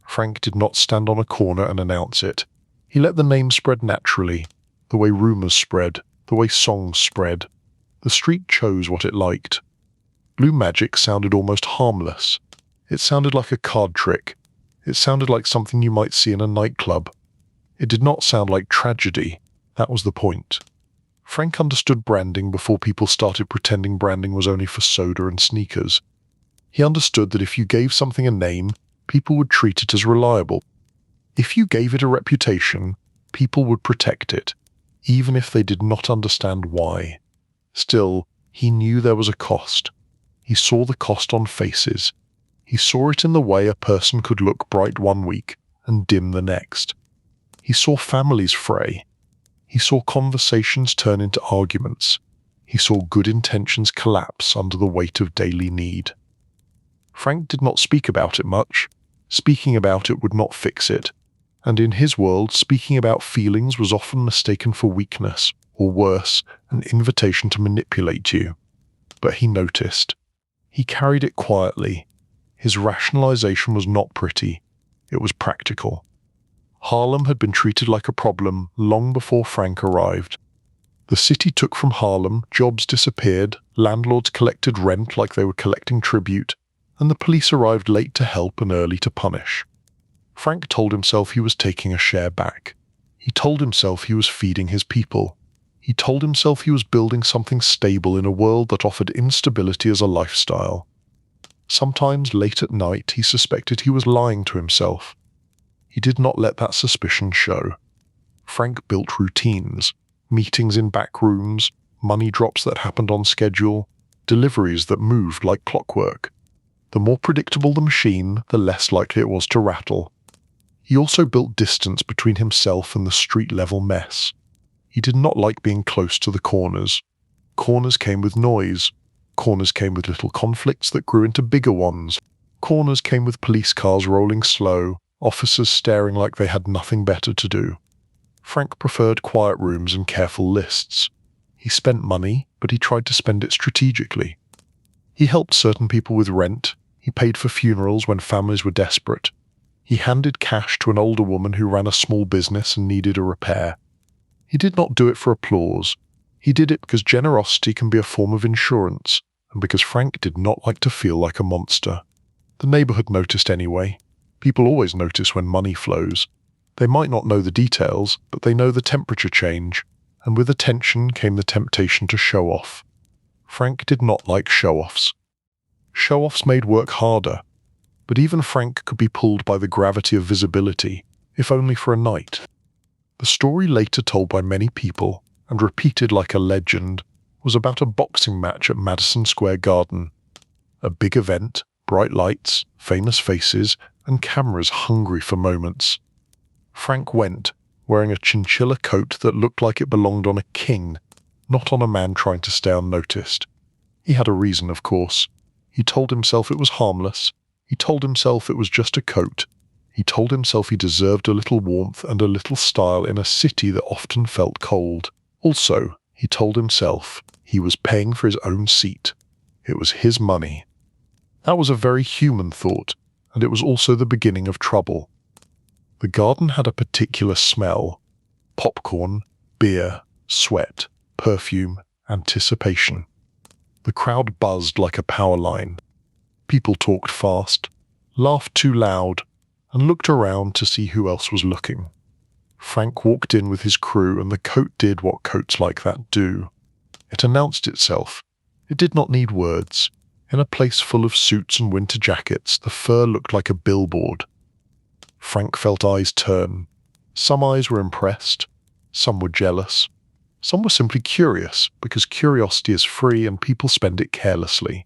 Frank did not stand on a corner and announce it. He let the name spread naturally, the way rumors spread, the way songs spread. The street chose what it liked. Blue Magic sounded almost harmless. It sounded like a card trick. It sounded like something you might see in a nightclub. It did not sound like tragedy. That was the point. Frank understood branding before people started pretending branding was only for soda and sneakers. He understood that if you gave something a name, people would treat it as reliable. If you gave it a reputation, people would protect it, even if they did not understand why. Still, he knew there was a cost. He saw the cost on faces. He saw it in the way a person could look bright one week and dim the next. He saw families fray. He saw conversations turn into arguments. He saw good intentions collapse under the weight of daily need. Frank did not speak about it much. Speaking about it would not fix it. And in his world, speaking about feelings was often mistaken for weakness, or worse, an invitation to manipulate you. But he noticed. He carried it quietly. His rationalization was not pretty. It was practical. Harlem had been treated like a problem long before Frank arrived. The city took from Harlem, jobs disappeared, landlords collected rent like they were collecting tribute, and the police arrived late to help and early to punish. Frank told himself he was taking a share back. He told himself he was feeding his people. He told himself he was building something stable in a world that offered instability as a lifestyle. Sometimes late at night he suspected he was lying to himself. He did not let that suspicion show. Frank built routines, meetings in back rooms, money drops that happened on schedule, deliveries that moved like clockwork. The more predictable the machine, the less likely it was to rattle. He also built distance between himself and the street-level mess. He did not like being close to the corners. Corners came with noise. Corners came with little conflicts that grew into bigger ones. Corners came with police cars rolling slow, officers staring like they had nothing better to do. Franc preferred quiet rooms and careful lists. He spent money, but he tried to spend it strategically. He helped certain people with rent. He paid for funerals when families were desperate. He handed cash to an older woman who ran a small business and needed a repair. He did not do it for applause. He did it because generosity can be a form of insurance, and because Franc did not like to feel like a monster. The neighborhood noticed anyway. People always notice when money flows. They might not know the details, but they know the temperature change, and with attention came the temptation to show off. Franc did not like show-offs. Show-offs made work harder, but even Franc could be pulled by the gravity of visibility, if only for a night. The story later told by many people, and repeated like a legend, was about a boxing match at Madison Square Garden. A big event, bright lights, famous faces, and cameras hungry for moments. Franc went, wearing a chinchilla coat that looked like it belonged on a king, not on a man trying to stay unnoticed. He had a reason, of course. He told himself it was harmless. He told himself it was just a coat. He told himself he deserved a little warmth and a little style in a city that often felt cold. Also, he told himself he was paying for his own seat. It was his money. That was a very human thought, and it was also the beginning of trouble. The garden had a particular smell: popcorn, beer, sweat, perfume, anticipation. The crowd buzzed like a power line. People talked fast, laughed too loud, and looked around to see who else was looking. Franc walked in with his crew, and the coat did what coats like that do. It announced itself. It did not need words. In a place full of suits and winter jackets, the fur looked like a billboard. Franc felt eyes turn. Some eyes were impressed. Some were jealous. Some were simply curious, because curiosity is free and people spend it carelessly.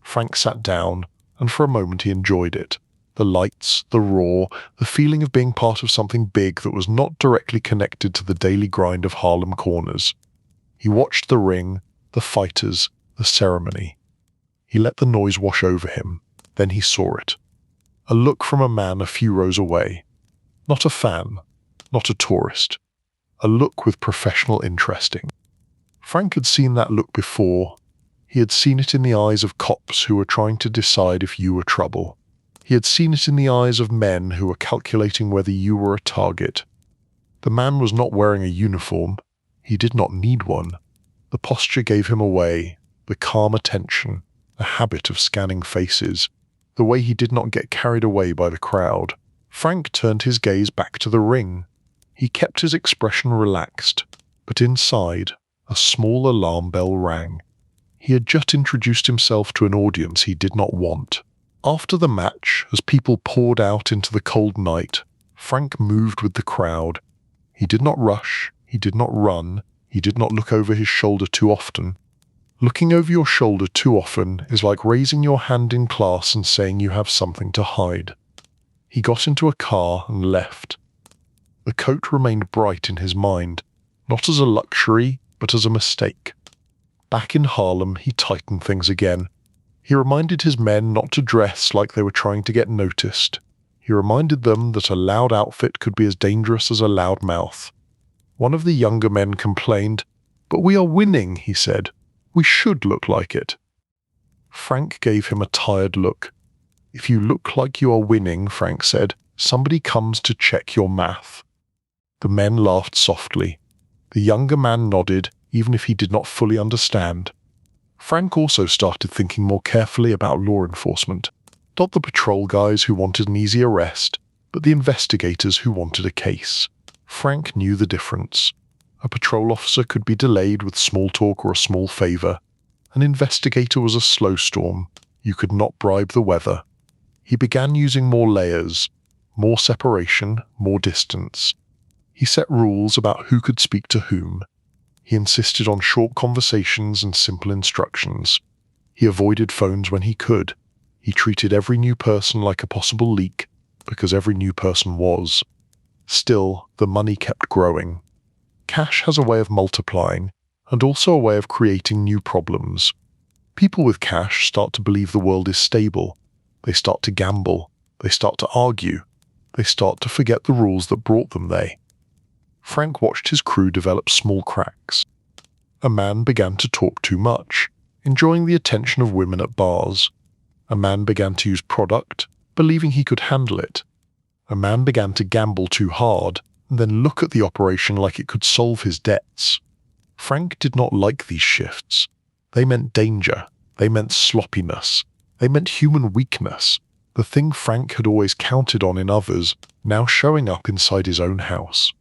Franc sat down, and for a moment he enjoyed it. The lights, the roar, the feeling of being part of something big that was not directly connected to the daily grind of Harlem corners. He watched the ring, the fighters, the ceremony. He let the noise wash over him. Then he saw it. A look from a man a few rows away. Not a fan, not a tourist. A look with professional interesting. Franc had seen that look before. He had seen it in the eyes of cops who were trying to decide if you were trouble. He had seen it in the eyes of men who were calculating whether you were a target. The man was not wearing a uniform. He did not need one. The posture gave him away, the calm attention, the habit of scanning faces, the way he did not get carried away by the crowd. Franc turned his gaze back to the ring. He kept his expression relaxed, but inside, a small alarm bell rang. He had just introduced himself to an audience he did not want. After the match, as people poured out into the cold night, Franc moved with the crowd. He did not rush, he did not run, he did not look over his shoulder too often. Looking over your shoulder too often is like raising your hand in class and saying you have something to hide. He got into a car and left. The coat remained bright in his mind, not as a luxury, but as a mistake. Back in Harlem, he tightened things again. He reminded his men not to dress like they were trying to get noticed. He reminded them that a loud outfit could be as dangerous as a loud mouth. One of the younger men complained, "But we are winning," he said. "We should look like it." Franc gave him a tired look. "If you look like you are winning," Franc said, "somebody comes to check your math." The men laughed softly. The younger man nodded, even if he did not fully understand. Franc also started thinking more carefully about law enforcement. Not the patrol guys who wanted an easy arrest, but the investigators who wanted a case. Franc knew the difference. A patrol officer could be delayed with small talk or a small favor. An investigator was a slow storm. You could not bribe the weather. He began using more layers, more separation, more distance. He set rules about who could speak to whom. He insisted on short conversations and simple instructions. He avoided phones when he could. He treated every new person like a possible leak, because every new person was. Still, the money kept growing. Cash has a way of multiplying, and also a way of creating new problems. People with cash start to believe the world is stable. They start to gamble. They start to argue. They start to forget the rules that brought them there. Frank watched his crew develop small cracks. A man began to talk too much, enjoying the attention of women at bars. A man began to use product, believing he could handle it. A man began to gamble too hard, and then look at the operation like it could solve his debts. Frank did not like these shifts. They meant danger. They meant sloppiness. They meant human weakness. The thing Frank had always counted on in others, now showing up inside his own house.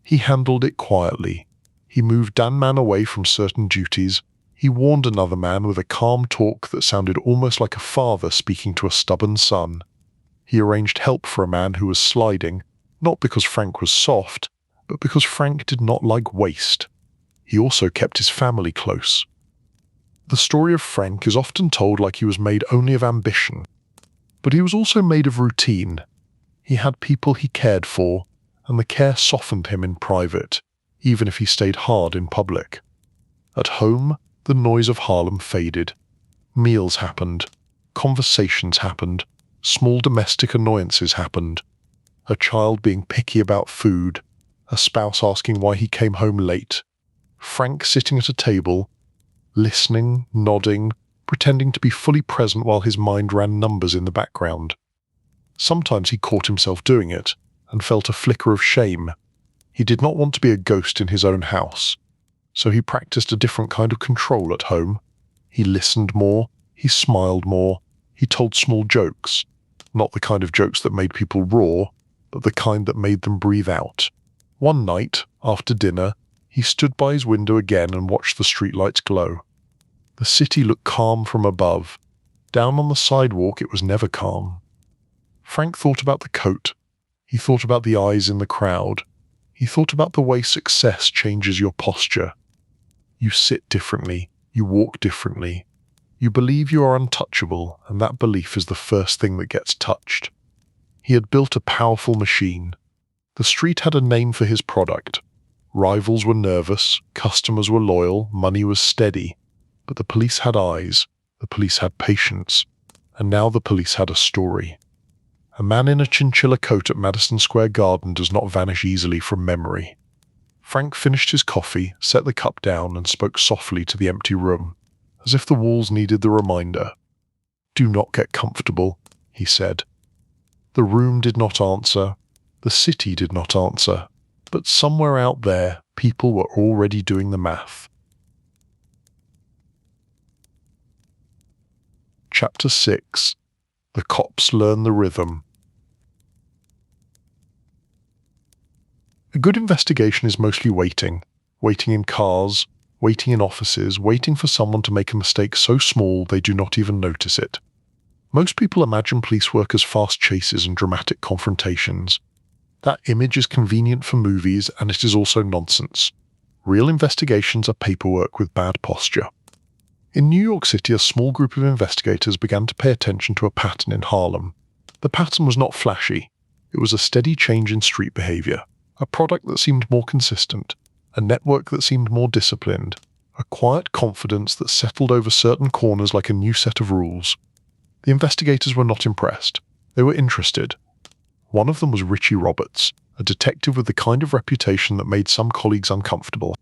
He handled it quietly. He moved Dan Man away from certain duties. He warned another man with a calm talk that sounded almost like a father speaking to a stubborn son. He arranged help for a man who was sliding, not because Frank was soft, but because Frank did not like waste. He also kept his family close. The story of Frank is often told like he was made only of ambition, but he was also made of routine. He had people he cared for, and the care softened him in private, even if he stayed hard in public. At home, the noise of Harlem faded. Meals happened. Conversations happened. Small domestic annoyances happened. A child being picky about food. A spouse asking why he came home late. Frank sitting at a table, listening, nodding, pretending to be fully present while his mind ran numbers in the background. Sometimes he caught himself doing it, and felt a flicker of shame. He did not want to be a ghost in his own house, so he practiced a different kind of control at home. He listened more, he smiled more, he told small jokes, not the kind of jokes that made people roar, but the kind that made them breathe out. One night, after dinner, he stood by his window again and watched the streetlights glow. The city looked calm from above. Down on the sidewalk it was never calm. Frank thought about the coat. He thought about the eyes in the crowd. He thought about the way success changes your posture. You sit differently. You walk differently. You believe you are untouchable, and that belief is the first thing that gets touched. He had built a powerful machine. The street had a name for his product. Rivals were nervous, customers were loyal, money was steady. But the police had eyes, the police had patience, and now the police had a story. A man in a chinchilla coat at Madison Square Garden does not vanish easily from memory. Frank finished his coffee, set the cup down, and spoke softly to the empty room, as if the walls needed the reminder. "Do not get comfortable," he said. The room did not answer. The city did not answer. But somewhere out there, people were already doing the math. Chapter 6. The Cops Learn the Rhythm. A good investigation is mostly waiting. Waiting in cars, waiting in offices, waiting for someone to make a mistake so small they do not even notice it. Most people imagine police work as fast chases and dramatic confrontations. That image is convenient for movies, and it is also nonsense. Real investigations are paperwork with bad posture. In New York City, a small group of investigators began to pay attention to a pattern in Harlem. The pattern was not flashy. It was a steady change in street behavior, a product that seemed more consistent, a network that seemed more disciplined, a quiet confidence that settled over certain corners like a new set of rules. The investigators were not impressed. They were interested. One of them was Richie Roberts, a detective with the kind of reputation that made some colleagues uncomfortable.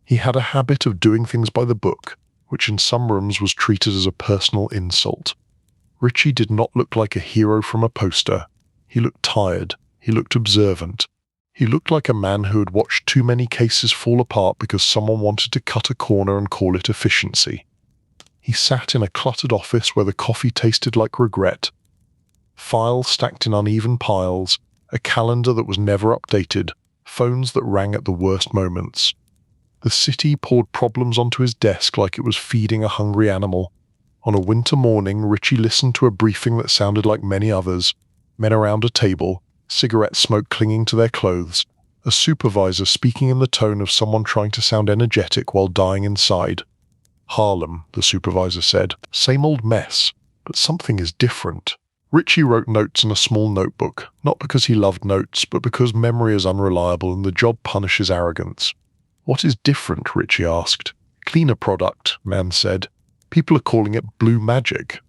He had a habit of doing things by the book, which in some rooms was treated as a personal insult. Richie did not look like a hero from a poster. He looked tired. He looked observant. He looked like a man who had watched too many cases fall apart because someone wanted to cut a corner and call it efficiency. He sat in a cluttered office where the coffee tasted like regret. Files stacked in uneven piles, a calendar that was never updated, phones that rang at the worst moments. The city poured problems onto his desk like it was feeding a hungry animal. On a winter morning, Richie listened to a briefing that sounded like many others. Men around a table, cigarette smoke clinging to their clothes, a supervisor speaking in the tone of someone trying to sound energetic while dying inside. "Harlem," the supervisor said. "Same old mess, but something is different." Richie wrote notes in a small notebook, not because he loved notes, but because memory is unreliable and the job punishes arrogance. "What is different?" Richie asked. "Cleaner product," man said. "People are calling it Blue Magic."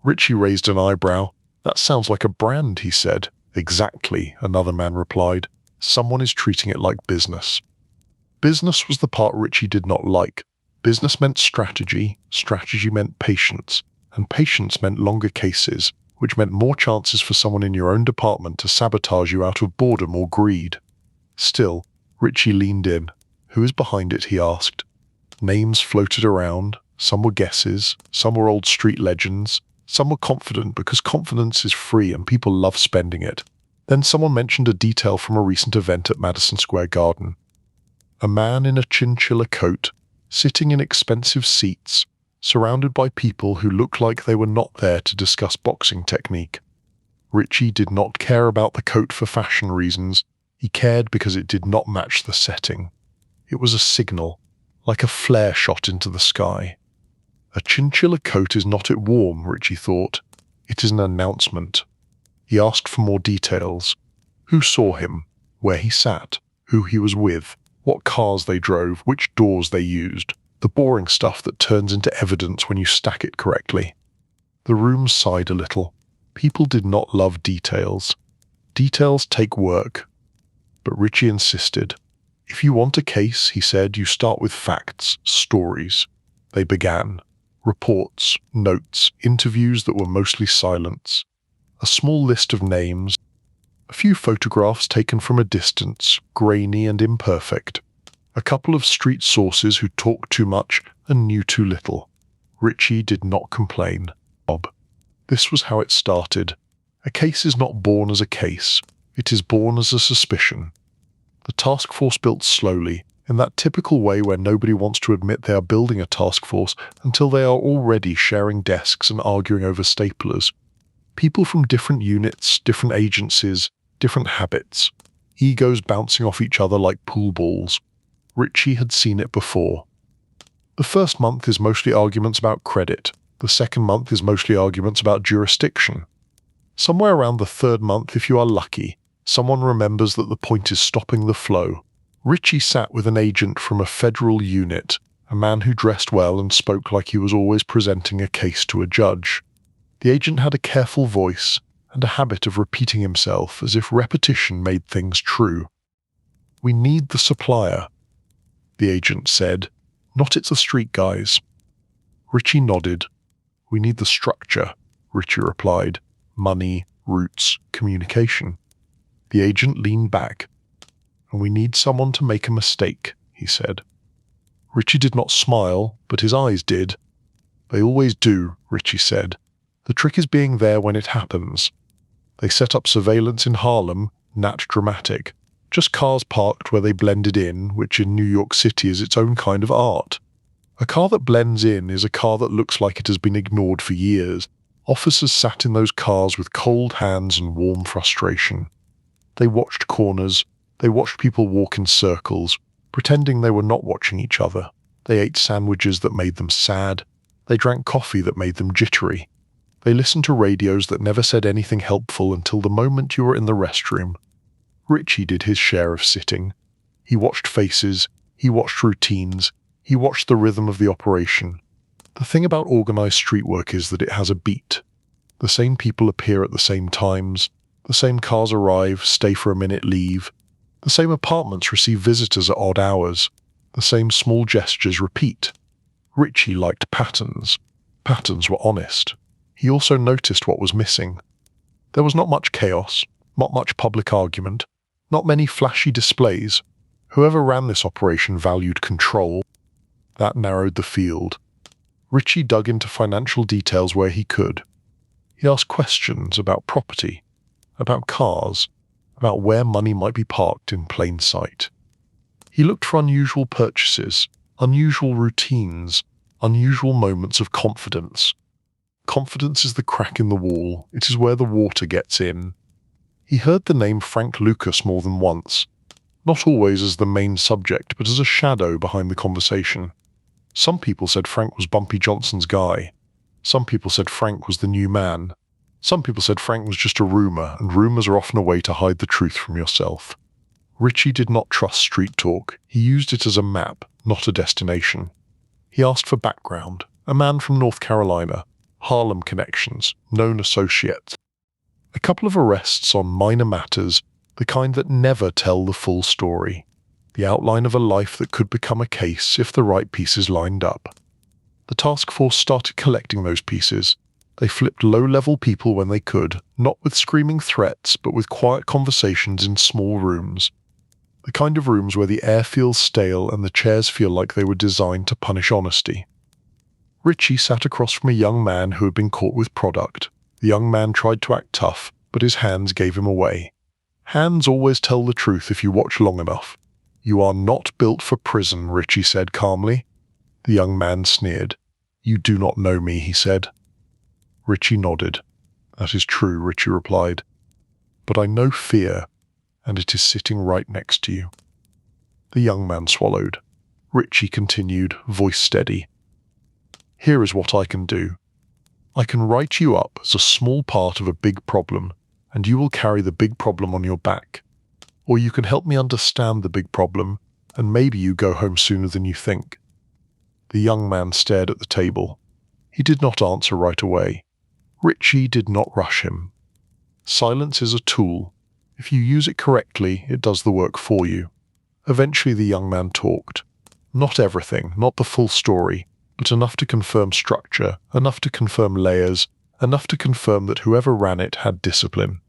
Richie raised an eyebrow. "That sounds like a brand," he said. Exactly, another man replied. Someone is treating it like business. Business was the part Richie did not like. Business meant strategy, strategy meant patience, and patience meant longer cases, which meant more chances for someone in your own department to sabotage you out of boredom or greed. Still, Richie leaned in. Who is behind it, he asked. Names floated around. Some were guesses, some were old street legends, some were confident because confidence is free and people love spending it. Then someone mentioned a detail from a recent event at Madison Square Garden. A man in a chinchilla coat, sitting in expensive seats, surrounded by people who looked like they were not there to discuss boxing technique. Richie did not care about the coat for fashion reasons. He cared because it did not match the setting. It was a signal, like a flare shot into the sky. A chinchilla coat is not warm, Richie thought. It is an announcement. He asked for more details. Who saw him? Where he sat? Who he was with? What cars they drove? Which doors they used? The boring stuff that turns into evidence when you stack it correctly. The room sighed a little. People did not love details. Details take work. But Richie insisted. If you want a case, he said, you start with facts, stories. They began. Reports, notes, interviews that were mostly silence. A small list of names. A few photographs taken from a distance, grainy and imperfect. A couple of street sources who talked too much and knew too little. Richie did not complain. This was how it started. A case is not born as a case. It is born as a suspicion. The task force built slowly, in that typical way where nobody wants to admit they are building a task force until they are already sharing desks and arguing over staplers. People from different units, different agencies, different habits. Egos bouncing off each other like pool balls. Richie had seen it before. The first month is mostly arguments about credit. The second month is mostly arguments about jurisdiction. Somewhere around the third month, if you are lucky, someone remembers that the point is stopping the flow. Richie sat with an agent from a federal unit, a man who dressed well and spoke like he was always presenting a case to a judge. The agent had a careful voice and a habit of repeating himself as if repetition made things true. We need the supplier, the agent said. Not it's the street guys. Richie nodded. We need the structure, Richie replied. Money, routes, communication. The agent leaned back. And we need someone to make a mistake, he said. Richie did not smile, but his eyes did. They always do, Richie said. The trick is being there when it happens. They set up surveillance in Harlem, nat dramatic. Just cars parked where they blended in, which in New York City is its own kind of art. A car that blends in is a car that looks like it has been ignored for years. Officers sat in those cars with cold hands and warm frustration. They watched corners. They watched people walk in circles, pretending they were not watching each other. They ate sandwiches that made them sad. They drank coffee that made them jittery. They listened to radios that never said anything helpful until the moment you were in the restroom. Richie did his share of sitting. He watched faces. He watched routines. He watched the rhythm of the operation. The thing about organized street work is that it has a beat. The same people appear at the same times. The same cars arrive, stay for a minute, leave. The same apartments receive visitors at odd hours. The same small gestures repeat. Richie liked patterns. Patterns were honest. He also noticed what was missing. There was not much chaos, not much public argument, not many flashy displays. Whoever ran this operation valued control. That narrowed the field. Richie dug into financial details where he could. He asked questions about property, about cars, about where money might be parked in plain sight. He looked for unusual purchases, unusual routines, unusual moments of confidence. Confidence is the crack in the wall. It is where the water gets in. He heard the name Franc Lucas more than once, not always as the main subject, but as a shadow behind the conversation. Some people said Frank was Bumpy Johnson's guy. Some people said Frank was the new man. Some people said Frank was just a rumor, and rumors are often a way to hide the truth from yourself. Richie did not trust street talk. He used it as a map, not a destination. He asked for background. A man from North Carolina. Harlem connections. Known associates. A couple of arrests on minor matters, the kind that never tell the full story. The outline of a life that could become a case if the right pieces lined up. The task force started collecting those pieces. They flipped low-level people when they could, not with screaming threats, but with quiet conversations in small rooms. The kind of rooms where the air feels stale and the chairs feel like they were designed to punish honesty. Richie sat across from a young man who had been caught with product. The young man tried to act tough, but his hands gave him away. Hands always tell the truth if you watch long enough. "You are not built for prison," Richie said calmly. The young man sneered. "You do not know me," he said. Richie nodded. "That is true," Richie replied. "But I know fear, and it is sitting right next to you." The young man swallowed. Richie continued, voice steady. "Here is what I can do. I can write you up as a small part of a big problem, and you will carry the big problem on your back. Or you can help me understand the big problem, and maybe you go home sooner than you think." The young man stared at the table. He did not answer right away. Richie did not rush him. Silence is a tool. If you use it correctly, it does the work for you. Eventually the young man talked. Not everything, not the full story, but enough to confirm structure, enough to confirm layers, enough to confirm that whoever ran it had discipline.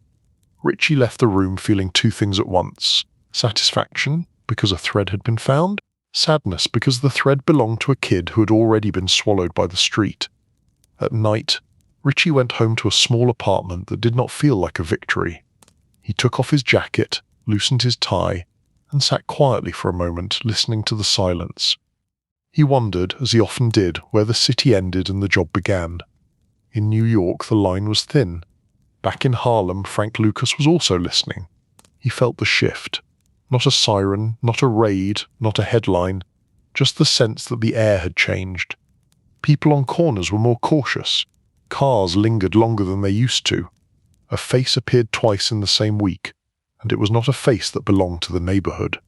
Richie left the room feeling two things at once. Satisfaction, because a thread had been found. Sadness, because the thread belonged to a kid who had already been swallowed by the street. At night, Richie went home to a small apartment that did not feel like a victory. He took off his jacket, loosened his tie, and sat quietly for a moment, listening to the silence. He wondered, as he often did, where the city ended and the job began. In New York, the line was thin. Back in Harlem, Franc Lucas was also listening. He felt the shift. Not a siren, not a raid, not a headline, just the sense that the air had changed. People on corners were more cautious. Cars lingered longer than they used to. A face appeared twice in the same week, and it was not a face that belonged to the neighborhood.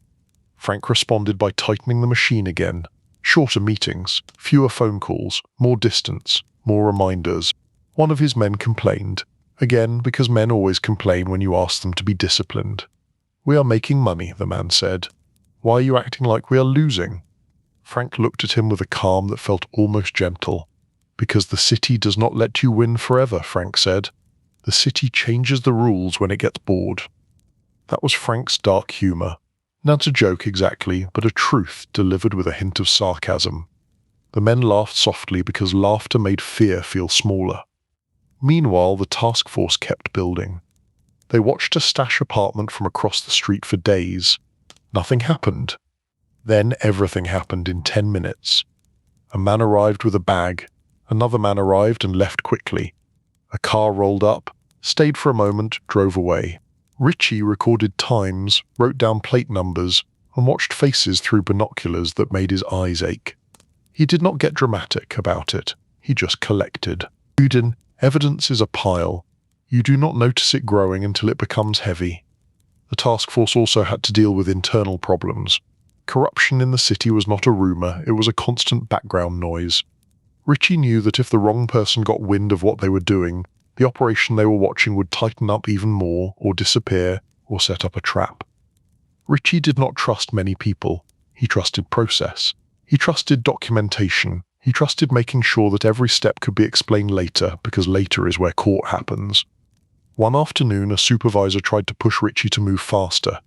Frank responded by tightening the machine again. Shorter meetings, fewer phone calls, more distance, more reminders. One of his men complained. Again, because men always complain when you ask them to be disciplined. "We are making money," the man said. "Why are you acting like we are losing?" Frank looked at him with a calm that felt almost gentle. "Because the city does not let you win forever," Frank said. "The city changes the rules when it gets bored." That was Frank's dark humor. Not a joke exactly, but a truth delivered with a hint of sarcasm. The men laughed softly because laughter made fear feel smaller. Meanwhile, the task force kept building. They watched a stash apartment from across the street for days. Nothing happened. Then everything happened in 10 minutes. A man arrived with a bag. Another man arrived and left quickly. A car rolled up, stayed for a moment, drove away. Richie recorded times, wrote down plate numbers, and watched faces through binoculars that made his eyes ache. He did not get dramatic about it. He just collected. Evidence is a pile. You do not notice it growing until it becomes heavy. The task force also had to deal with internal problems. Corruption in the city was not a rumor, it was a constant background noise. Richie knew that if the wrong person got wind of what they were doing, the operation they were watching would tighten up even more, or disappear, or set up a trap. Richie did not trust many people. He trusted process. He trusted documentation. He trusted making sure that every step could be explained later, because later is where court happens. One afternoon, a supervisor tried to push Richie to move faster.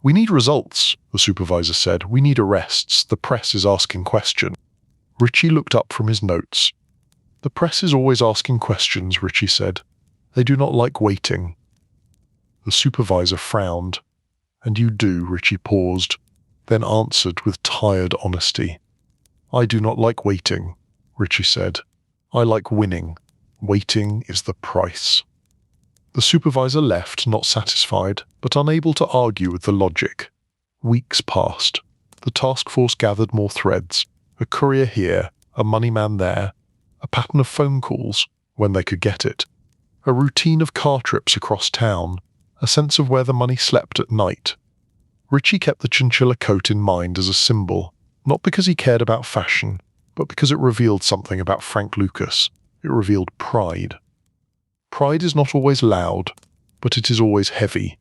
"We need results," the supervisor said. "We need arrests. The press is asking questions." Richie looked up from his notes. "The press is always asking questions," Richie said. "They do not like waiting." The supervisor frowned. "And you do," Richie paused, then answered with tired honesty. "I do not like waiting," Richie said. "I like winning. Waiting is the price." The supervisor left, not satisfied, but unable to argue with the logic. Weeks passed. The task force gathered more threads. A courier here, a money man there, a pattern of phone calls, when they could get it, a routine of car trips across town, a sense of where the money slept at night. Richie kept the chinchilla coat in mind as a symbol, not because he cared about fashion, but because it revealed something about Franc Lucas. It revealed pride. Pride is not always loud, but it is always heavy.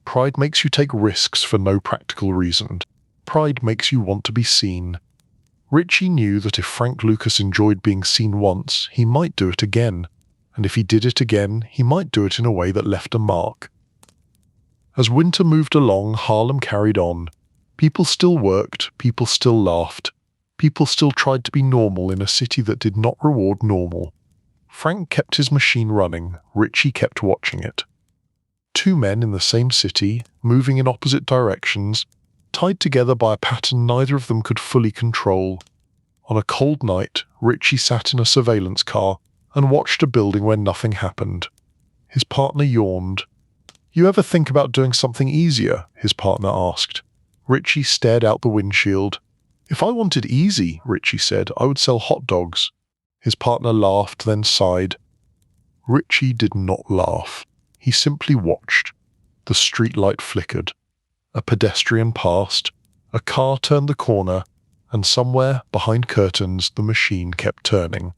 Pride makes you take risks for no practical reason. Pride makes you want to be seen. Richie knew that if Franc Lucas enjoyed being seen once, he might do it again, and if he did it again, he might do it in a way that left a mark. As winter moved along, Harlem carried on. People still worked, people still laughed, people still tried to be normal in a city that did not reward normal. Frank kept his machine running, Richie kept watching it. Two men in the same city, moving in opposite directions, tied together by a pattern neither of them could fully control. On a cold night, Richie sat in a surveillance car and watched a building where nothing happened. His partner yawned. "You ever think about doing something easier?" his partner asked. Richie stared out the windshield. "If I wanted easy," Richie said, "I would sell hot dogs." His partner laughed, then sighed. Richie did not laugh. He simply watched. The streetlight flickered. A pedestrian passed, a car turned the corner, and somewhere behind curtains the machine kept turning.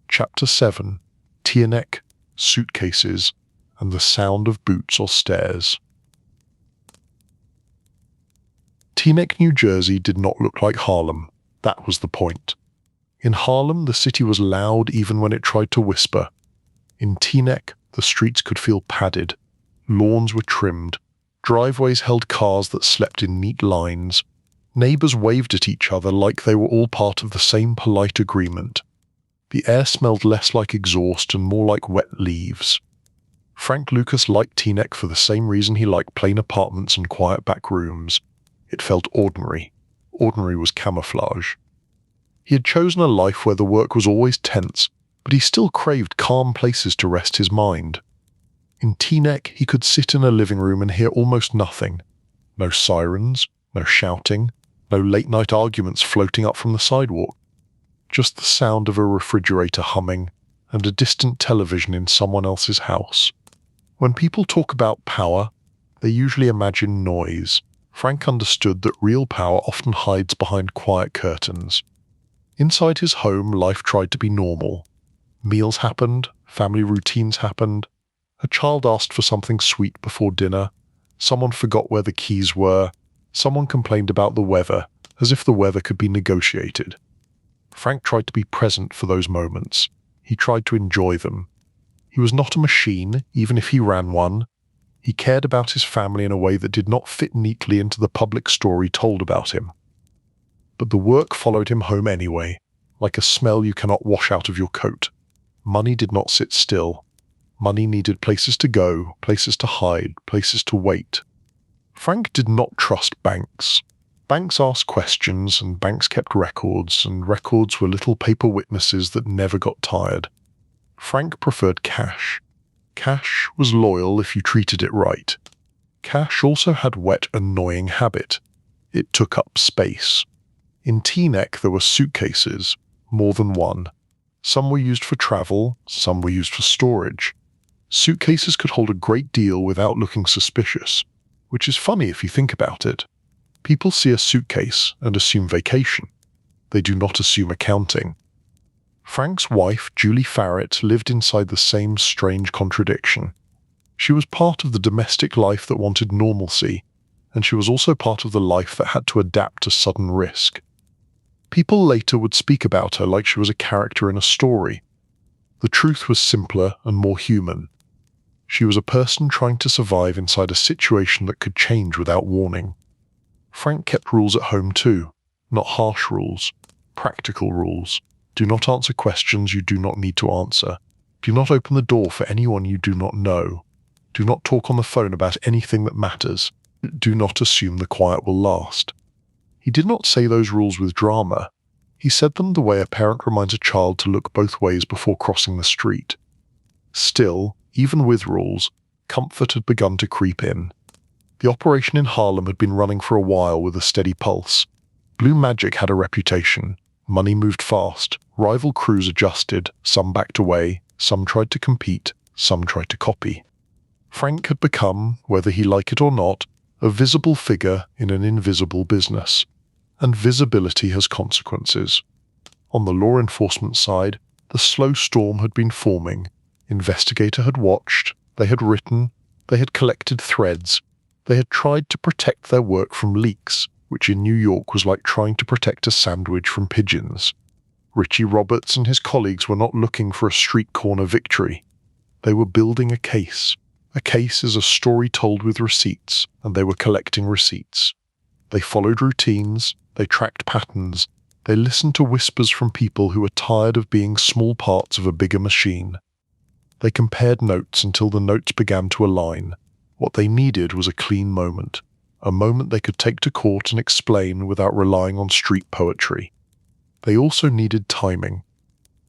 Chapter 7. Teaneck, Suitcases, and the Sound of Boots or Stairs. Teaneck, New Jersey did not look like Harlem. That was the point. In Harlem, the city was loud even when it tried to whisper. In Teaneck, the streets could feel padded. Lawns were trimmed. Driveways held cars that slept in neat lines. Neighbors waved at each other like they were all part of the same polite agreement. The air smelled less like exhaust and more like wet leaves. Franc Lucas liked Teaneck for the same reason he liked plain apartments and quiet back rooms. It felt ordinary. Ordinary was camouflage. He had chosen a life where the work was always tense, but he still craved calm places to rest his mind. In Teaneck, he could sit in a living room and hear almost nothing. No sirens, no shouting, no late-night arguments floating up from the sidewalk. Just the sound of a refrigerator humming and a distant television in someone else's house. When people talk about power, they usually imagine noise. Frank understood that real power often hides behind quiet curtains. Inside his home, life tried to be normal. Meals happened, family routines happened. A child asked for something sweet before dinner. Someone forgot where the keys were. Someone complained about the weather, as if the weather could be negotiated. Frank tried to be present for those moments. He tried to enjoy them. He was not a machine, even if he ran one. He cared about his family in a way that did not fit neatly into the public story told about him. But the work followed him home anyway, like a smell you cannot wash out of your coat. Money did not sit still. Money needed places to go, places to hide, places to wait. Frank did not trust banks. Banks asked questions, and banks kept records, and records were little paper witnesses that never got tired. Frank preferred cash. Cash was loyal if you treated it right. Cash also had wet, annoying habit. It took up space. In Teaneck there were suitcases, more than one. Some were used for travel, some were used for storage. Suitcases could hold a great deal without looking suspicious, which is funny if you think about it. People see a suitcase and assume vacation. They do not assume accounting. Frank's wife, Julie Farrett, lived inside the same strange contradiction. She was part of the domestic life that wanted normalcy, and she was also part of the life that had to adapt to sudden risk. People later would speak about her like she was a character in a story. The truth was simpler and more human. She was a person trying to survive inside a situation that could change without warning. Frank kept rules at home too, not harsh rules, practical rules. Do not answer questions you do not need to answer. Do not open the door for anyone you do not know. Do not talk on the phone about anything that matters. Do not assume the quiet will last. He did not say those rules with drama. He said them the way a parent reminds a child to look both ways before crossing the street. Still, even with rules, comfort had begun to creep in. The operation in Harlem had been running for a while with a steady pulse. Blue Magic had a reputation. Money moved fast. Rival crews adjusted. Some backed away. Some tried to compete. Some tried to copy. Frank had become, whether he liked it or not, a visible figure in an invisible business. And visibility has consequences. On the law enforcement side, The slow storm had been forming. Investigator had watched, they had written, they had collected threads. They had tried to protect their work from leaks, which in New York was like trying to protect a sandwich from pigeons. Richie Roberts and his colleagues were not looking for a street corner victory. They were building a case. A case is a story told with receipts, and they were collecting receipts. They followed routines, they tracked patterns, they listened to whispers from people who were tired of being small parts of a bigger machine. They compared notes until the notes began to align. What they needed was a clean moment, a moment they could take to court and explain without relying on street poetry. They also needed timing.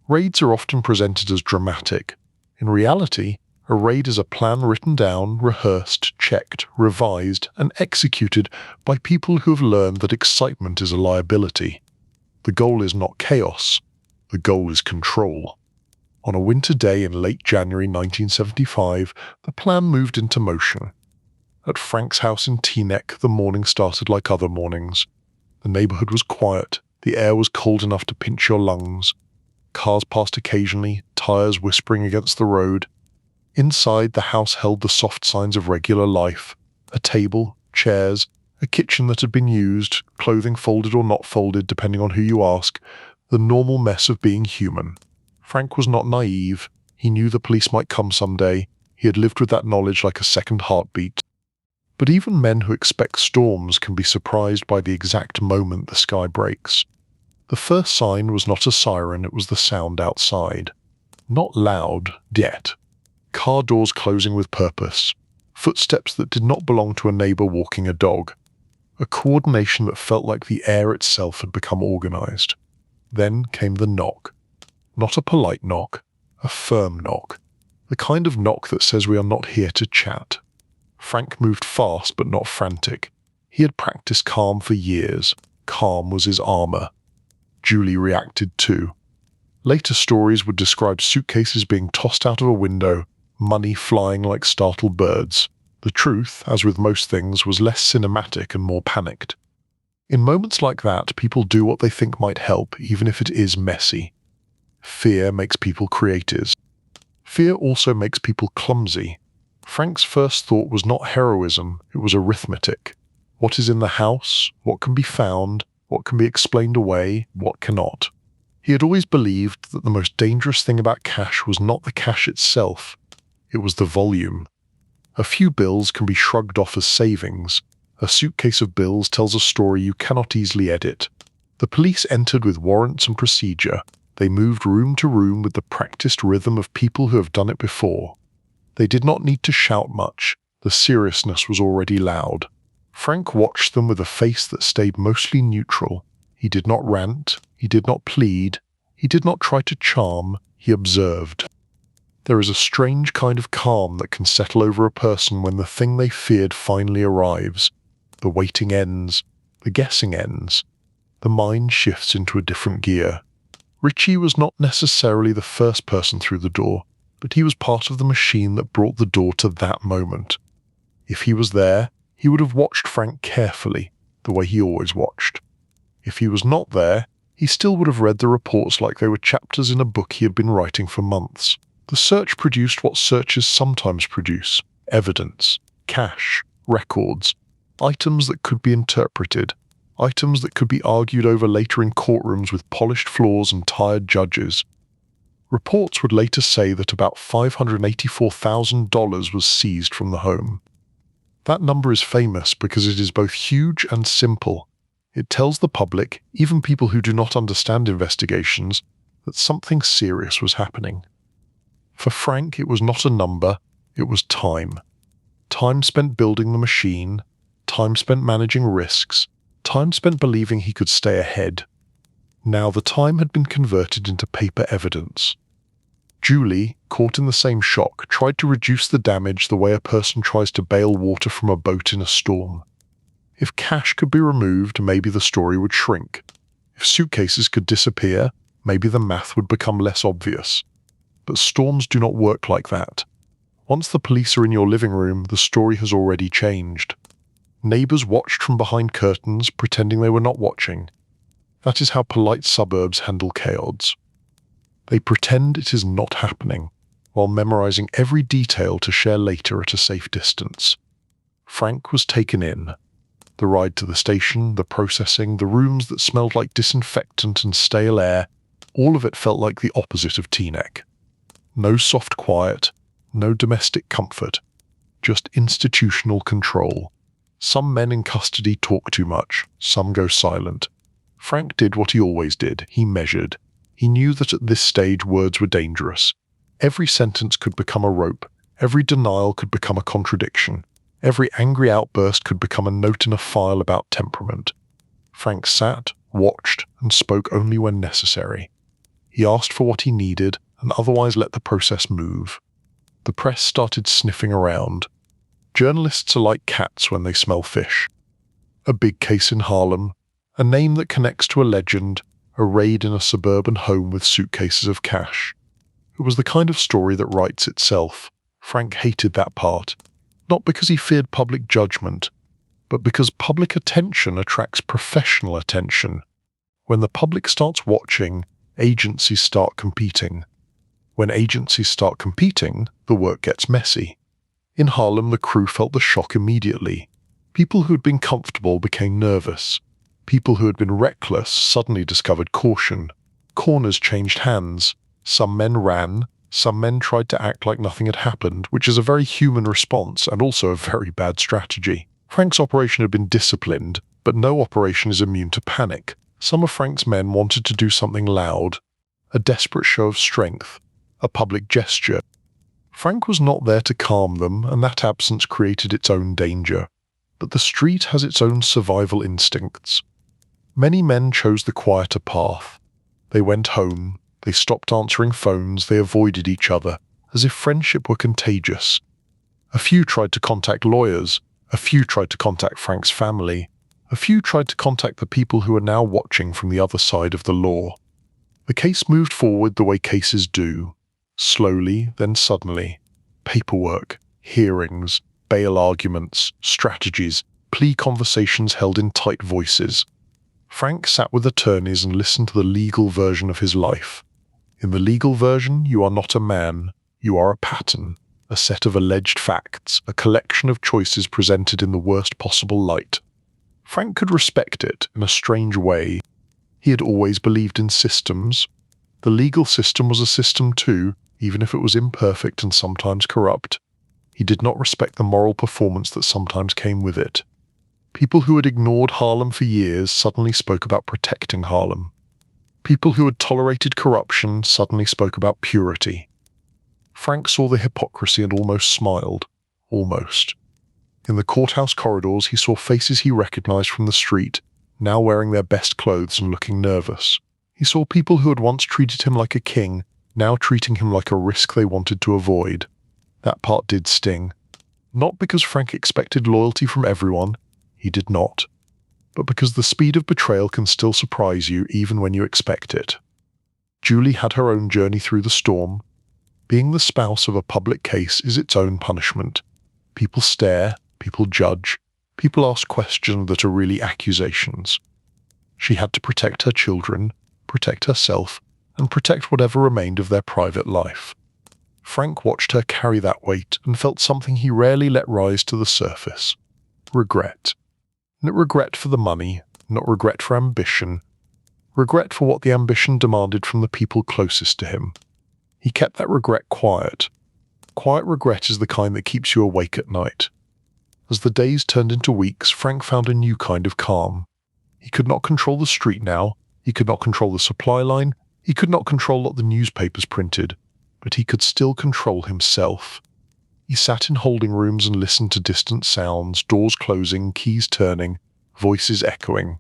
Raids are often presented as dramatic. In reality, a raid is a plan written down, rehearsed, checked, revised, and executed by people who have learned that excitement is a liability. The goal is not chaos. The goal is control. On a winter day in late January 1975, the plan moved into motion. At Franc's house in Teaneck, the morning started like other mornings. The neighborhood was quiet. The air was cold enough to pinch your lungs. Cars passed occasionally, tires whispering against the road. Inside, the house held the soft signs of regular life. A table, chairs, a kitchen that had been used, clothing folded or not folded depending on who you ask, the normal mess of being human. Franc was not naive. He knew the police might come someday. He had lived with that knowledge like a second heartbeat. But even men who expect storms can be surprised by the exact moment the sky breaks. The first sign was not a siren, it was the sound outside. Not loud, yet. Car doors closing with purpose. Footsteps that did not belong to a neighbor walking a dog. A coordination that felt like the air itself had become organized. Then came the knock. Not a polite knock, a firm knock. The kind of knock that says we are not here to chat. Franc moved fast but not frantic. He had practiced calm for years. Calm was his armor. Julie reacted too. Later stories would describe suitcases being tossed out of a window, money flying like startled birds. The truth, as with most things, was less cinematic and more panicked. In moments like that, people do what they think might help, even if it is messy. Fear makes people creators. Fear also makes people clumsy. Franc's first thought was not heroism, it was arithmetic. What is in the house? What can be found? What can be explained away? What cannot? He had always believed that the most dangerous thing about cash was not the cash itself, it was the volume. A few bills can be shrugged off as savings. A suitcase of bills tells a story you cannot easily edit. The police entered with warrants and procedure. They moved room to room with the practiced rhythm of people who have done it before. They did not need to shout much. The seriousness was already loud. Franc watched them with a face that stayed mostly neutral. He did not rant. He did not plead. He did not try to charm. He observed. There is a strange kind of calm that can settle over a person when the thing they feared finally arrives. The waiting ends. The guessing ends. The mind shifts into a different gear. Richie was not necessarily the first person through the door, but he was part of the machine that brought the door to that moment. If he was there, he would have watched Franc carefully, the way he always watched. If he was not there, he still would have read the reports like they were chapters in a book he had been writing for months. The search produced what searches sometimes produce: evidence, cash, records, items that could be interpreted, items that could be argued over later in courtrooms with polished floors and tired judges. Reports would later say that about $584,000 was seized from the home. That number is famous because it is both huge and simple. It tells the public, even people who do not understand investigations, that something serious was happening. For Franc, it was not a number, it was time. Time spent building the machine, time spent managing risks, time spent believing he could stay ahead. Now the time had been converted into paper evidence. Julie, caught in the same shock, tried to reduce the damage the way a person tries to bail water from a boat in a storm. If cash could be removed, maybe the story would shrink. If suitcases could disappear, maybe the math would become less obvious. But storms do not work like that. Once the police are in your living room, the story has already changed. Neighbors watched from behind curtains, pretending they were not watching. That is how polite suburbs handle chaos. They pretend it is not happening, while memorizing every detail to share later at a safe distance. Franc was taken in. The ride to the station, the processing, the rooms that smelled like disinfectant and stale air, all of it felt like the opposite of Teaneck. No soft quiet, no domestic comfort, just institutional control. Some men in custody talk too much, some go silent. Franc did what he always did. He measured. He knew that at this stage words were dangerous. Every sentence could become a rope. Every denial could become a contradiction. Every angry outburst could become a note in a file about temperament. Franc sat, watched, and spoke only when necessary. He asked for what he needed, and otherwise let the process move. The press started sniffing around. Journalists are like cats when they smell fish. A big case in Harlem, a name that connects to a legend, a raid in a suburban home with suitcases of cash. It was the kind of story that writes itself. Franc hated that part, not because he feared public judgment, but because public attention attracts professional attention. When the public starts watching, agencies start competing. When agencies start competing, the work gets messy. In Harlem, the crew felt the shock immediately. People who had been comfortable became nervous. People who had been reckless suddenly discovered caution. Corners changed hands. Some men ran. Some men tried to act like nothing had happened, which is a very human response and also a very bad strategy. Franc's operation had been disciplined, but no operation is immune to panic. Some of Franc's men wanted to do something loud, a desperate show of strength, a public gesture. Franc was not there to calm them, and that absence created its own danger. But the street has its own survival instincts. Many men chose the quieter path. They went home, they stopped answering phones, they avoided each other, as if friendship were contagious. A few tried to contact lawyers, a few tried to contact Franc's family, a few tried to contact the people who are now watching from the other side of the law. The case moved forward the way cases do. Slowly, then suddenly. Paperwork, hearings, bail arguments, strategies, plea conversations held in tight voices. Franc sat with attorneys and listened to the legal version of his life. In the legal version, you are not a man, you are a pattern, a set of alleged facts, a collection of choices presented in the worst possible light. Franc could respect it in a strange way. He had always believed in systems. The legal system was a system too, even if it was imperfect and sometimes corrupt. He did not respect the moral performance that sometimes came with it. People who had ignored Harlem for years suddenly spoke about protecting Harlem. People who had tolerated corruption suddenly spoke about purity. Franc saw the hypocrisy and almost smiled. Almost. In the courthouse corridors, he saw faces he recognized from the street, now wearing their best clothes and looking nervous. He saw people who had once treated him like a king, now treating him like a risk they wanted to avoid. That part did sting. Not because Franc expected loyalty from everyone, he did not, but because the speed of betrayal can still surprise you even when you expect it. Julie had her own journey through the storm. Being the spouse of a public case is its own punishment. People stare, people judge, people ask questions that are really accusations. She had to protect her children, protect herself, and protect whatever remained of their private life. Franc watched her carry that weight and felt something he rarely let rise to the surface. Regret. Not regret for the money, not regret for ambition. Regret for what the ambition demanded from the people closest to him. He kept that regret quiet. Quiet regret is the kind that keeps you awake at night. As the days turned into weeks, Franc found a new kind of calm. He could not control the street now, he could not control the supply line, he could not control what the newspapers printed, but he could still control himself. He sat in holding rooms and listened to distant sounds, doors closing, keys turning, voices echoing.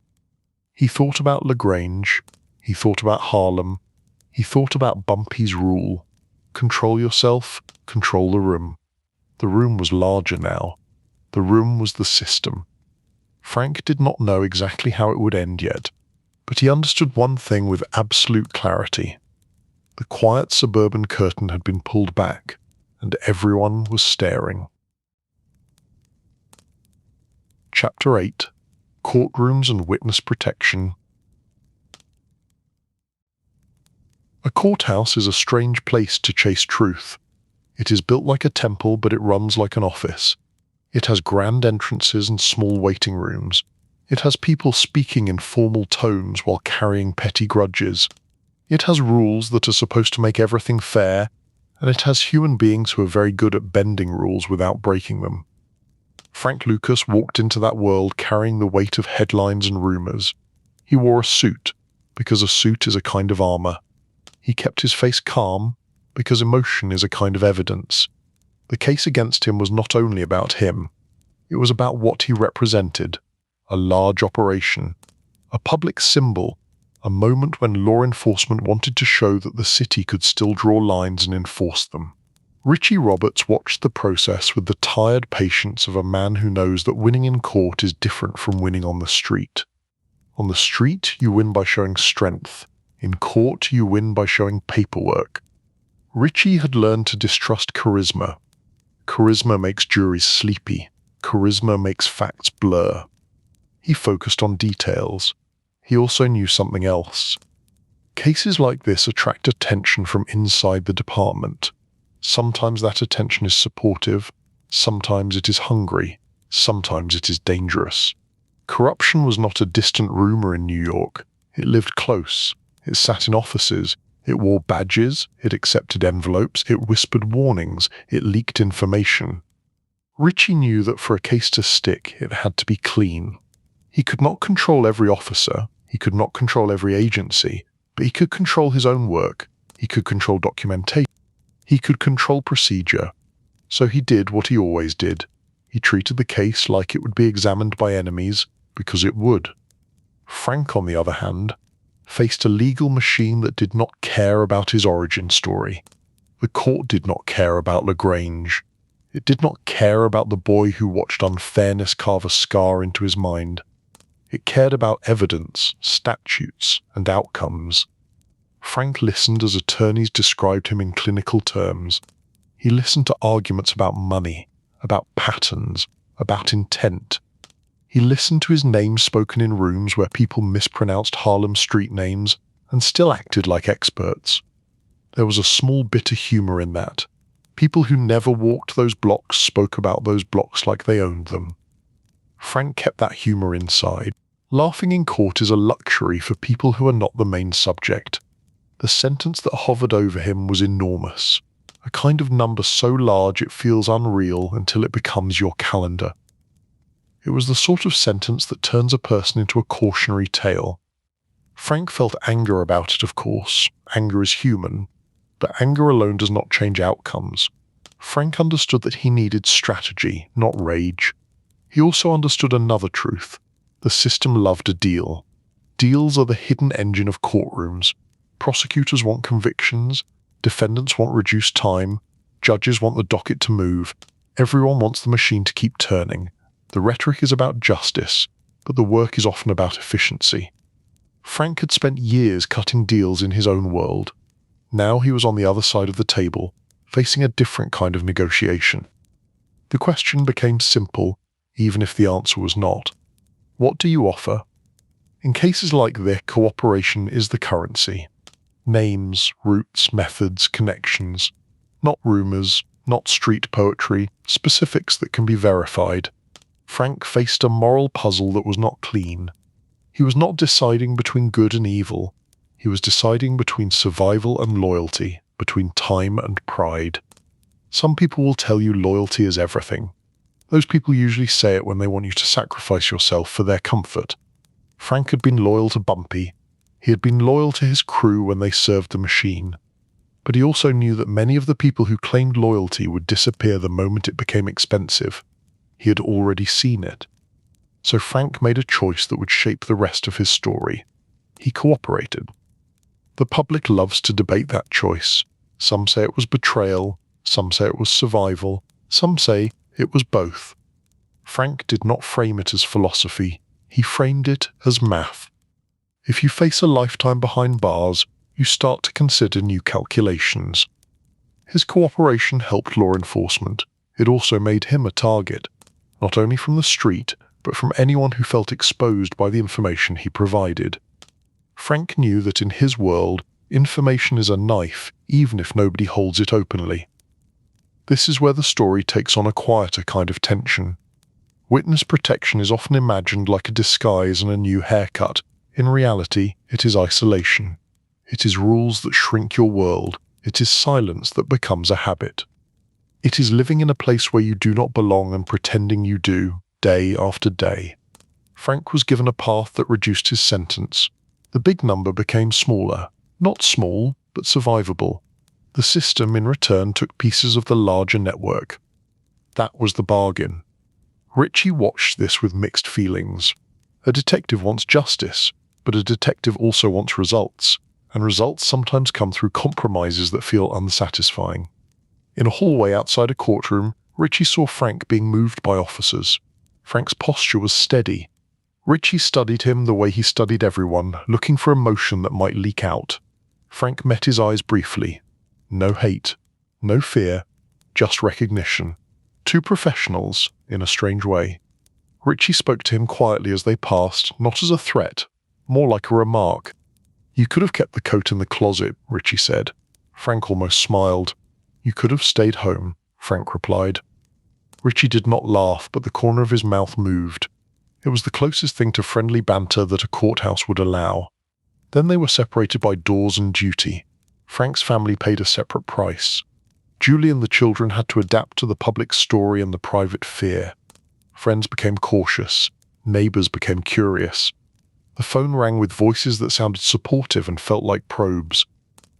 He thought about Grange, he thought about Harlem, he thought about Bumpy's rule. Control yourself, control the room. The room was larger now. The room was the system. Franc did not know exactly how it would end yet, but he understood one thing with absolute clarity. The quiet suburban curtain had been pulled back, and everyone was staring. Chapter 8. Courtrooms and Witness Protection. A courthouse is a strange place to chase truth. It is built like a temple, but it runs like an office. It has grand entrances and small waiting rooms. It has people speaking in formal tones while carrying petty grudges. It has rules that are supposed to make everything fair, and it has human beings who are very good at bending rules without breaking them. Franc Lucas walked into that world carrying the weight of headlines and rumors. He wore a suit, because a suit is a kind of armor. He kept his face calm, because emotion is a kind of evidence. The case against him was not only about him. It was about what he represented. A large operation. A public symbol. A moment when law enforcement wanted to show that the city could still draw lines and enforce them. Richie Roberts watched the process with the tired patience of a man who knows that winning in court is different from winning on the street. On the street, you win by showing strength. In court, you win by showing paperwork. Richie had learned to distrust charisma. Charisma makes juries sleepy. Charisma makes facts blur. He focused on details. He also knew something else. Cases like this attract attention from inside the department. Sometimes that attention is supportive, sometimes it is hungry, sometimes it is dangerous. Corruption was not a distant rumor in New York. It lived close. It sat in offices. It wore badges. It accepted envelopes. It whispered warnings. It leaked information. Richie knew that for a case to stick, it had to be clean. He could not control every officer. He could not control every agency. But he could control his own work. He could control documentation. He could control procedure. So he did what he always did. He treated the case like it would be examined by enemies, because it would. Franc, on the other hand, faced a legal machine that did not care about his origin story. The court did not care about Grange. It did not care about the boy who watched unfairness carve a scar into his mind. It cared about evidence, statutes, and outcomes. Franc listened as attorneys described him in clinical terms. He listened to arguments about money, about patterns, about intent. He listened to his name spoken in rooms where people mispronounced Harlem street names and still acted like experts. There was a small bitter humor in that. People who never walked those blocks spoke about those blocks like they owned them. Franc kept that humor inside. Laughing in court is a luxury for people who are not the main subject. The sentence that hovered over him was enormous, a kind of number so large it feels unreal until it becomes your calendar. It was the sort of sentence that turns a person into a cautionary tale. Franc felt anger about it, of course. Anger is human, but anger alone does not change outcomes. Franc understood that he needed strategy, not rage. He also understood another truth. The system loved a deal. Deals are the hidden engine of courtrooms. Prosecutors want convictions, defendants want reduced time, judges want the docket to move, everyone wants the machine to keep turning. The rhetoric is about justice, but the work is often about efficiency. Franc had spent years cutting deals in his own world. Now he was on the other side of the table, facing a different kind of negotiation. The question became simple, even if the answer was not. What do you offer? In cases like this, cooperation is the currency. Names, routes, methods, connections. Not rumors, not street poetry, specifics that can be verified. Franc faced a moral puzzle that was not clean. He was not deciding between good and evil. He was deciding between survival and loyalty, between time and pride. Some people will tell you loyalty is everything. Those people usually say it when they want you to sacrifice yourself for their comfort. Franc had been loyal to Bumpy. He had been loyal to his crew when they served the machine. But he also knew that many of the people who claimed loyalty would disappear the moment it became expensive. He had already seen it. So Franc made a choice that would shape the rest of his story. He cooperated. The public loves to debate that choice. Some say it was betrayal, some say it was survival, some say it was both. Franc did not frame it as philosophy. He framed it as math. If you face a lifetime behind bars, you start to consider new calculations. His cooperation helped law enforcement. It also made him a target, not only from the street, but from anyone who felt exposed by the information he provided. Franc knew that in his world, Information is a knife, even if nobody holds it openly. This is where the story takes on a quieter kind of tension. Witness protection is often imagined like a disguise and a new haircut. In reality, it is isolation. It is rules that shrink your world. It is silence that becomes a habit. It is living in a place where you do not belong and pretending you do, day after day. Franc was given a path that reduced his sentence. The big number became smaller. Not small, but survivable. The system, in return, took pieces of the larger network. That was the bargain. Richie watched this with mixed feelings. A detective wants justice, but a detective also wants results, and results sometimes come through compromises that feel unsatisfying. In a hallway outside a courtroom, Richie saw Franc being moved by officers. Franc's posture was steady. Richie studied him the way he studied everyone, looking for emotion that might leak out. Franc met his eyes briefly. No hate, no fear, just recognition. Two professionals, in a strange way. Richie spoke to him quietly as they passed, not as a threat, more like a remark. "You could have kept the coat in the closet," Richie said. Franc almost smiled. "You could have stayed home," Franc replied. Richie did not laugh, but the corner of his mouth moved. It was the closest thing to friendly banter that a courthouse would allow. Then they were separated by doors and duty. Franc's family paid a separate price. Julie and the children had to adapt to the public story and the private fear. Friends became cautious. Neighbors became curious. The phone rang with voices that sounded supportive and felt like probes.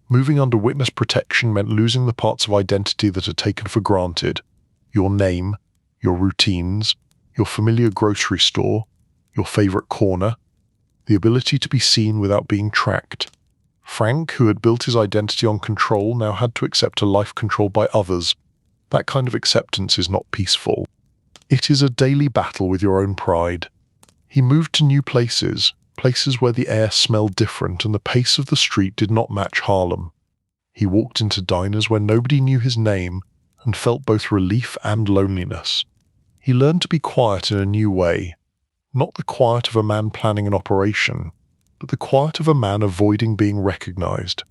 Moving under witness protection meant losing the parts of identity that are taken for granted. Your name, your routines, your familiar grocery store, your favorite corner, the ability to be seen without being tracked. Franc, who had built his identity on control, now had to accept a life controlled by others. That kind of acceptance is not peaceful. It is a daily battle with your own pride. He moved to new places, places where the air smelled different and the pace of the street did not match Harlem. He walked into diners where nobody knew his name and felt both relief and loneliness. He learned to be quiet in a new way. Not the quiet of a man planning an operation, but the quiet of a man avoiding being recognized.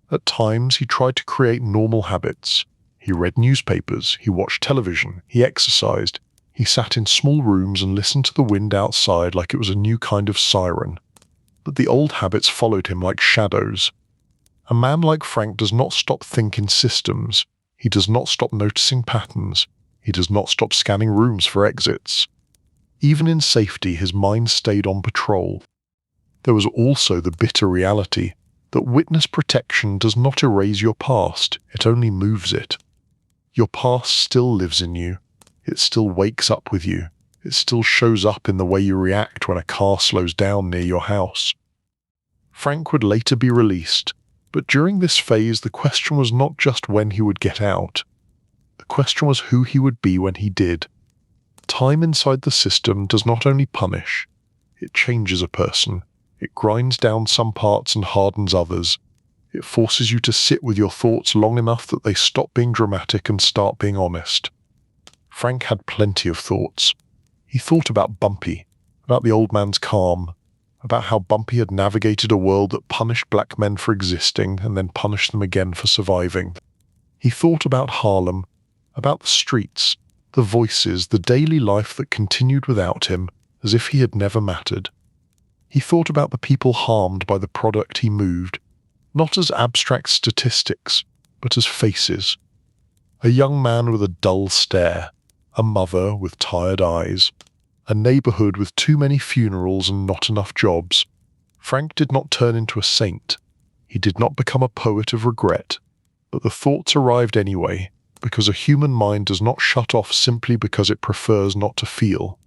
At times, he tried to create normal habits. He read newspapers, he watched television, he exercised, he sat in small rooms and listened to the wind outside like it was a new kind of siren. But the old habits followed him like shadows. A man like Franc does not stop thinking systems. He does not stop noticing patterns. He does not stop scanning rooms for exits. Even in safety, his mind stayed on patrol. There was also the bitter reality that witness protection does not erase your past, it only moves it. Your past still lives in you. It still wakes up with you. It still shows up in the way you react when a car slows down near your house. Franc would later be released, but during this phase the question was not just when he would get out. The question was who he would be when he did. Time inside the system does not only punish, it changes a person. It grinds down some parts and hardens others. It forces you to sit with your thoughts long enough that they stop being dramatic and start being honest. Franc had plenty of thoughts. He thought about Bumpy, about the old man's calm, about how Bumpy had navigated a world that punished black men for existing and then punished them again for surviving. He thought about Harlem, about the streets, the voices, the daily life that continued without him, as if he had never mattered. He thought about the people harmed by the product he moved, not as abstract statistics, but as faces. A young man with a dull stare, a mother with tired eyes, a neighborhood with too many funerals and not enough jobs. Franc did not turn into a saint. He did not become a poet of regret, but the thoughts arrived anyway, because a human mind does not shut off simply because it prefers not to feel.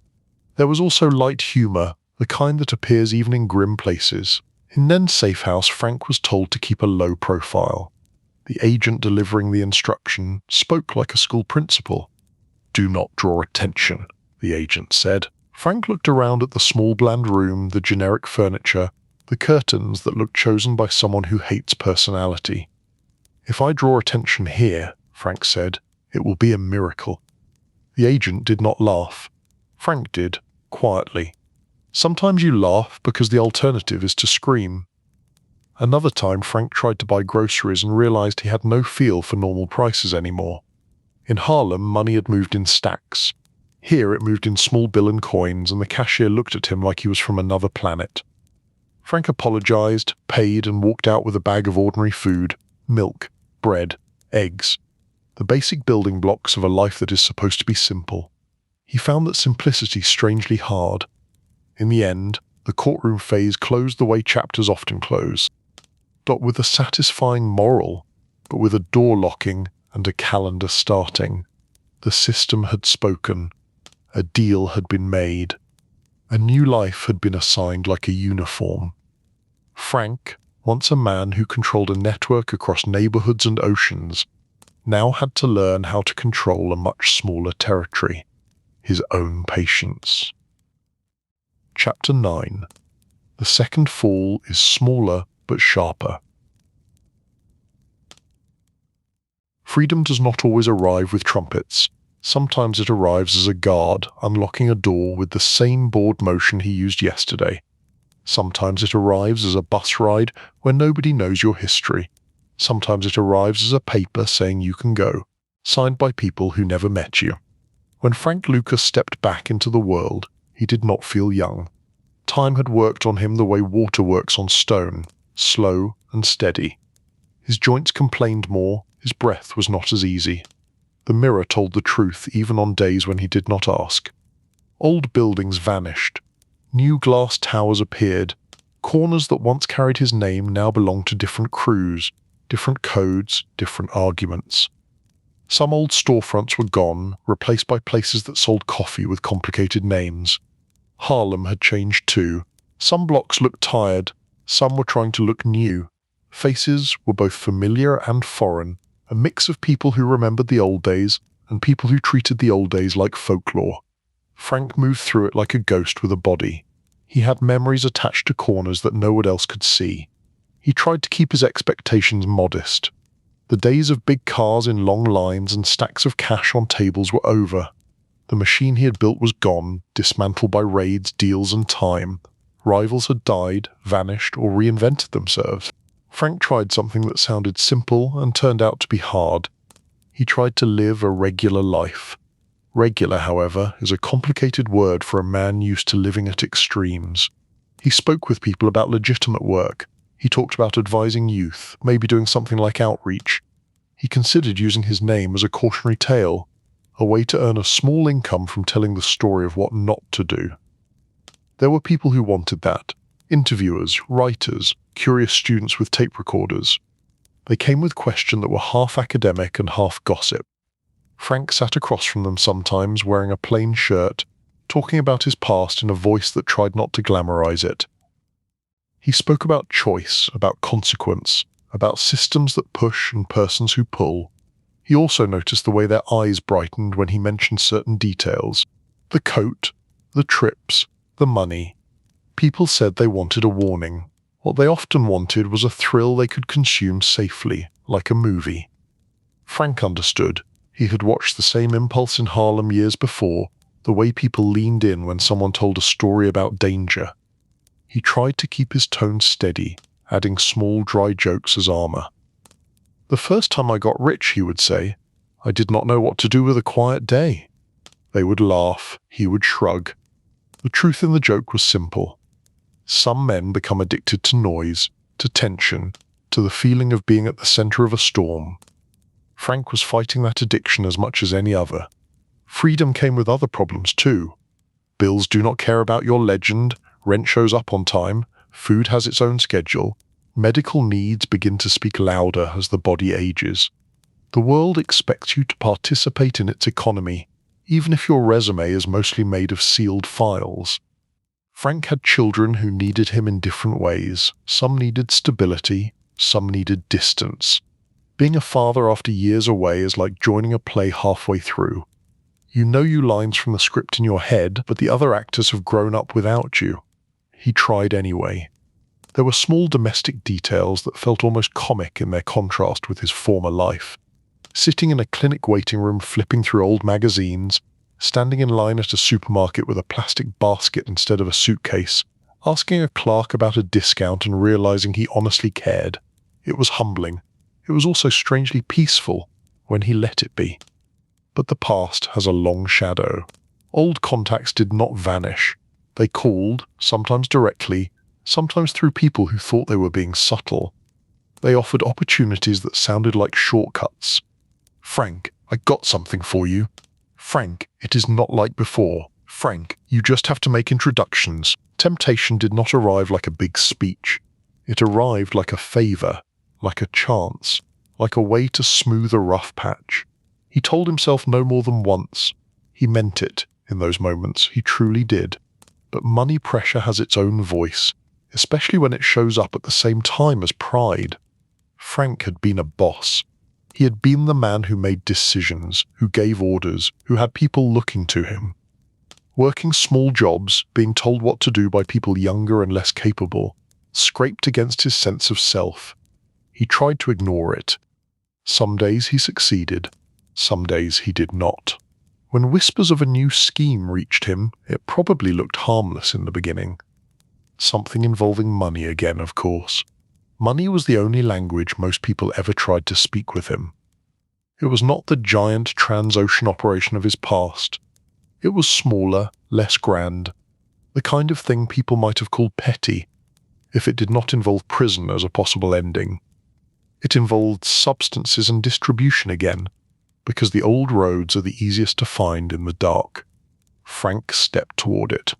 There was also light humor, the kind that appears even in grim places. In Nen's safe house, Franc was told to keep a low profile. The agent delivering the instruction spoke like a school principal. "Do not draw attention," the agent said. Franc looked around at the small bland room, the generic furniture, the curtains that looked chosen by someone who hates personality. "If I draw attention here," Franc said, "it will be a miracle." The agent did not laugh. Franc did, quietly. Sometimes you laugh because the alternative is to scream. Another time, Frank tried to buy groceries and realized he had no feel for normal prices anymore. In Harlem, money had moved in stacks. Here it moved in small bill and coins, and the cashier looked at him like he was from another planet. Frank apologized, paid, and walked out with a bag of ordinary food, milk, bread, eggs, the basic building blocks of a life that is supposed to be simple. He found that simplicity strangely hard. In the end, the courtroom phase closed the way chapters often close, not with a satisfying moral, but with a door locking and a calendar starting. The system had spoken. A deal had been made. A new life had been assigned like a uniform. Frank, once a man who controlled a network across neighborhoods and oceans, now had to learn how to control a much smaller territory, his own patience. Chapter 9. The second fall is smaller but sharper. Freedom does not always arrive with trumpets. Sometimes it arrives as a guard unlocking a door with the same board motion he used yesterday. Sometimes it arrives as a bus ride where nobody knows your history. Sometimes it arrives as a paper saying you can go, signed by people who never met you. When Franc Lucas stepped back into the world, he did not feel young. Time had worked on him the way water works on stone, slow and steady. His joints complained more, his breath was not as easy. The mirror told the truth even on days when he did not ask. Old buildings vanished. New glass towers appeared. Corners that once carried his name now belonged to different crews, different codes, different arguments. Some old storefronts were gone, replaced by places that sold coffee with complicated names. Harlem had changed too. Some blocks looked tired, some were trying to look new. Faces were both familiar and foreign, a mix of people who remembered the old days and people who treated the old days like folklore. Frank moved through it like a ghost with a body. He had memories attached to corners that no one else could see. He tried to keep his expectations modest. The days of big cars in long lines and stacks of cash on tables were over. The machine he had built was gone, dismantled by raids, deals, and time. Rivals had died, vanished, or reinvented themselves. Frank tried something that sounded simple and turned out to be hard. He tried to live a regular life. Regular, however, is a complicated word for a man used to living at extremes. He spoke with people about legitimate work. He talked about advising youth, maybe doing something like outreach. He considered using his name as a cautionary tale, a way to earn a small income from telling the story of what not to do. There were people who wanted that. Interviewers, writers, curious students with tape recorders. They came with questions that were half academic and half gossip. Frank sat across from them sometimes, wearing a plain shirt, talking about his past in a voice that tried not to glamorize it. He spoke about choice, about consequence, about systems that push and persons who pull. He also noticed the way their eyes brightened when he mentioned certain details. The coat, the trips, the money. People said they wanted a warning. What they often wanted was a thrill they could consume safely, like a movie. Frank understood. He had watched the same impulse in Harlem years before, the way people leaned in when someone told a story about danger. He tried to keep his tone steady, adding small dry jokes as armor. The first time I got rich, he would say, I did not know what to do with a quiet day. They would laugh, he would shrug. The truth in the joke was simple. Some men become addicted to noise, to tension, to the feeling of being at the center of a storm. Frank was fighting that addiction as much as any other. Freedom came with other problems too. Bills do not care about your legend, rent shows up on time, food has its own schedule, medical needs begin to speak louder as the body ages. The world expects you to participate in its economy, even if your resume is mostly made of sealed files. Frank had children who needed him in different ways. Some needed stability, some needed distance. Being a father after years away is like joining a play halfway through. You know your lines from the script in your head, but the other actors have grown up without you. He tried anyway. There were small domestic details that felt almost comic in their contrast with his former life. Sitting in a clinic waiting room flipping through old magazines, standing in line at a supermarket with a plastic basket instead of a suitcase, Asking a clerk about a discount and realizing he honestly cared. It was humbling. It was also strangely peaceful when he let it be. But the past has a long shadow. Old contacts did not vanish. They called, sometimes directly, sometimes through people who thought they were being subtle. They offered opportunities that sounded like shortcuts. "Frank, I got something for you. Frank, it is not like before. Frank, you just have to make introductions." Temptation did not arrive like a big speech. It arrived like a favor, like a chance, like a way to smooth a rough patch. He told himself no more than once. He meant it in those moments, he truly did. But money pressure has its own voice, especially when it shows up at the same time as pride. Frank had been a boss. He had been the man who made decisions, who gave orders, who had people looking to him. Working small jobs, being told what to do by people younger and less capable, scraped against his sense of self. He tried to ignore it. Some days he succeeded, some days he did not. When whispers of a new scheme reached him, it probably looked harmless in the beginning. Something involving money again, of course. Money was the only language most people ever tried to speak with him. It was not the giant trans-ocean operation of his past. It was smaller, less grand, the kind of thing people might have called petty, if it did not involve prison as a possible ending. It involved substances and distribution again, because the old roads are the easiest to find in the dark. Frank stepped toward it,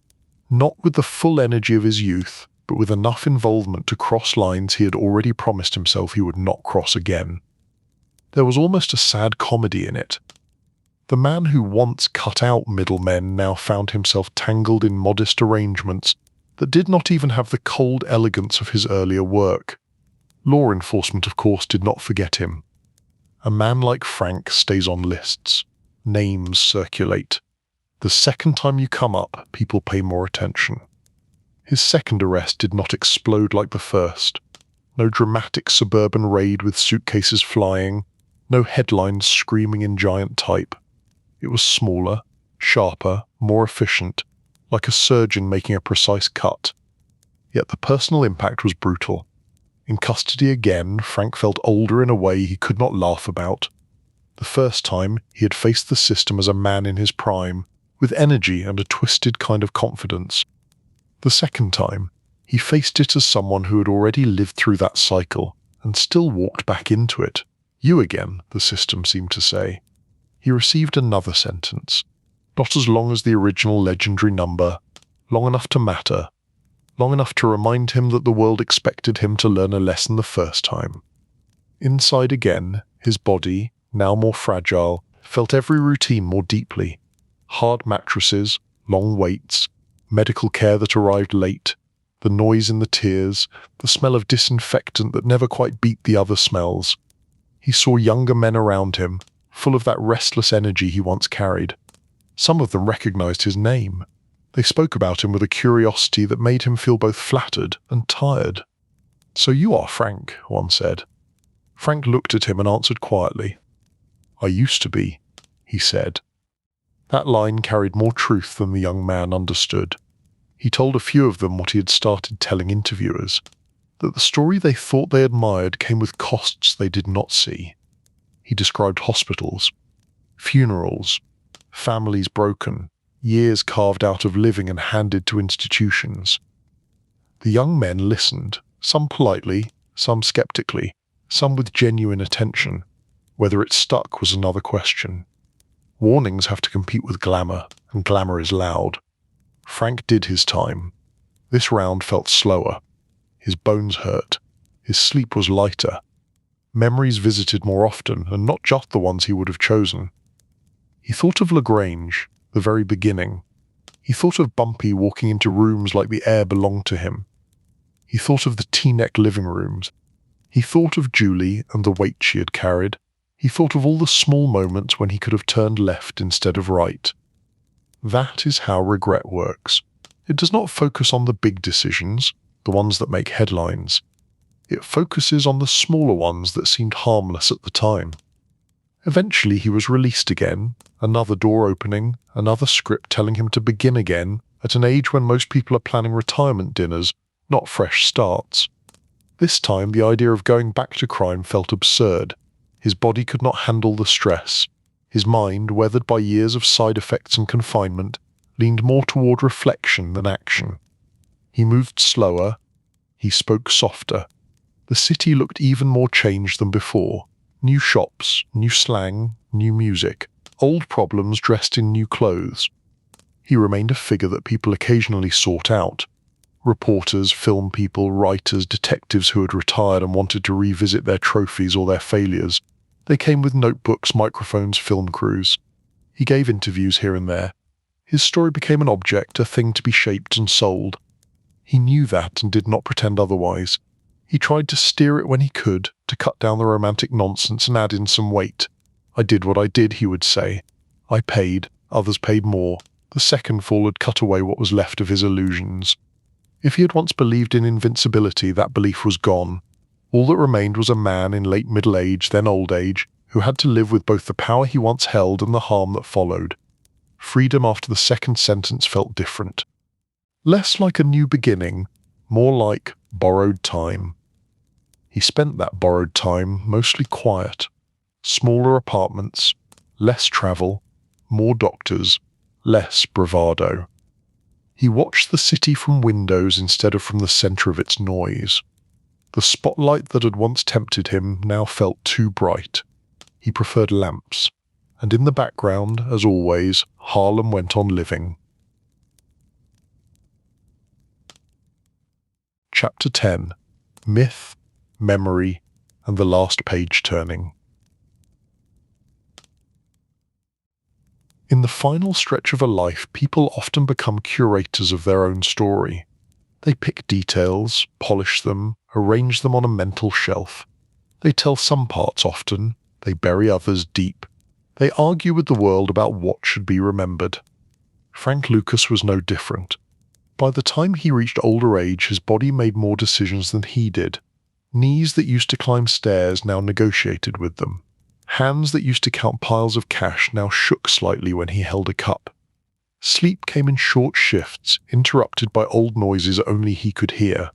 not with the full energy of his youth, but with enough involvement to cross lines he had already promised himself he would not cross again. There was almost a sad comedy in it. The man who once cut out middlemen now found himself tangled in modest arrangements that did not even have the cold elegance of his earlier work. Law enforcement, of course, did not forget him. A man like Frank stays on lists. Names circulate. The second time you come up, people pay more attention. His second arrest did not explode like the first. No dramatic suburban raid with suitcases flying. No headlines screaming in giant type. It was smaller, sharper, more efficient, like a surgeon making a precise cut. Yet the personal impact was brutal. In custody again, Frank felt older in a way he could not laugh about. The first time, he had faced the system as a man in his prime, with energy and a twisted kind of confidence. The second time, he faced it as someone who had already lived through that cycle, and still walked back into it. "You again," the system seemed to say. He received another sentence, not as long as the original legendary number, long enough to matter, long enough to remind him that the world expected him to learn a lesson the first time. Inside again, his body, now more fragile, felt every routine more deeply. Hard mattresses, long waits, medical care that arrived late, the noise in the tears, the smell of disinfectant that never quite beat the other smells. He saw younger men around him, full of that restless energy he once carried. Some of them recognized his name. They spoke about him with a curiosity that made him feel both flattered and tired. "So you are Frank," one said. Frank looked at him and answered quietly. "I used to be," he said. That line carried more truth than the young man understood. He told a few of them what he had started telling interviewers, that the story they thought they admired came with costs they did not see. He described hospitals, funerals, families broken, years carved out of living and handed to institutions. The young men listened, some politely, some skeptically, some with genuine attention. Whether it stuck was another question. Warnings have to compete with glamour, and glamour is loud. Frank did his time. This round felt slower. His bones hurt. His sleep was lighter. Memories visited more often, and not just the ones he would have chosen. He thought of Grange, the very beginning. He thought of Bumpy walking into rooms like the air belonged to him. He thought of the Teaneck living rooms. He thought of Julie and the weight she had carried. He thought of all the small moments when he could have turned left instead of right. That is how regret works. It does not focus on the big decisions, the ones that make headlines. It focuses on the smaller ones that seemed harmless at the time. Eventually he was released again, another door opening, another script telling him to begin again, at an age when most people are planning retirement dinners, not fresh starts. This time, the idea of going back to crime felt absurd. His body could not handle the stress. His mind, weathered by years of side effects and confinement, leaned more toward reflection than action. He moved slower. He spoke softer. The city looked even more changed than before. New shops, new slang, new music, old problems dressed in new clothes. He remained a figure that people occasionally sought out. Reporters, film people, writers, detectives who had retired and wanted to revisit their trophies or their failures. They came with notebooks, microphones, film crews. He gave interviews here and there. His story became an object, a thing to be shaped and sold. He knew that and did not pretend otherwise. He tried to steer it when he could, to cut down the romantic nonsense and add in some weight. I did what I did, he would say. I paid, others paid more. The second fall had cut away what was left of his illusions. If he had once believed in invincibility, that belief was gone. All that remained was a man in late middle age, then old age, who had to live with both the power he once held and the harm that followed. Freedom after the second sentence felt different. Less like a new beginning, more like borrowed time. He spent that borrowed time mostly quiet. Smaller apartments, less travel, more doctors, less bravado. He watched the city from windows instead of from the center of its noise. The spotlight that had once tempted him now felt too bright. He preferred lamps, and in the background, as always, Harlem went on living. Chapter 10. Myth, Memory, and the Last Page Turning. In the final stretch of a life, people often become curators of their own story. They pick details, polish them, arrange them on a mental shelf. They tell some parts often, they bury others deep. They argue with the world about what should be remembered. Franc Lucas was no different. By the time he reached older age, his body made more decisions than he did. Knees that used to climb stairs now negotiated with them. Hands that used to count piles of cash now shook slightly when he held a cup. Sleep came in short shifts, interrupted by old noises only he could hear.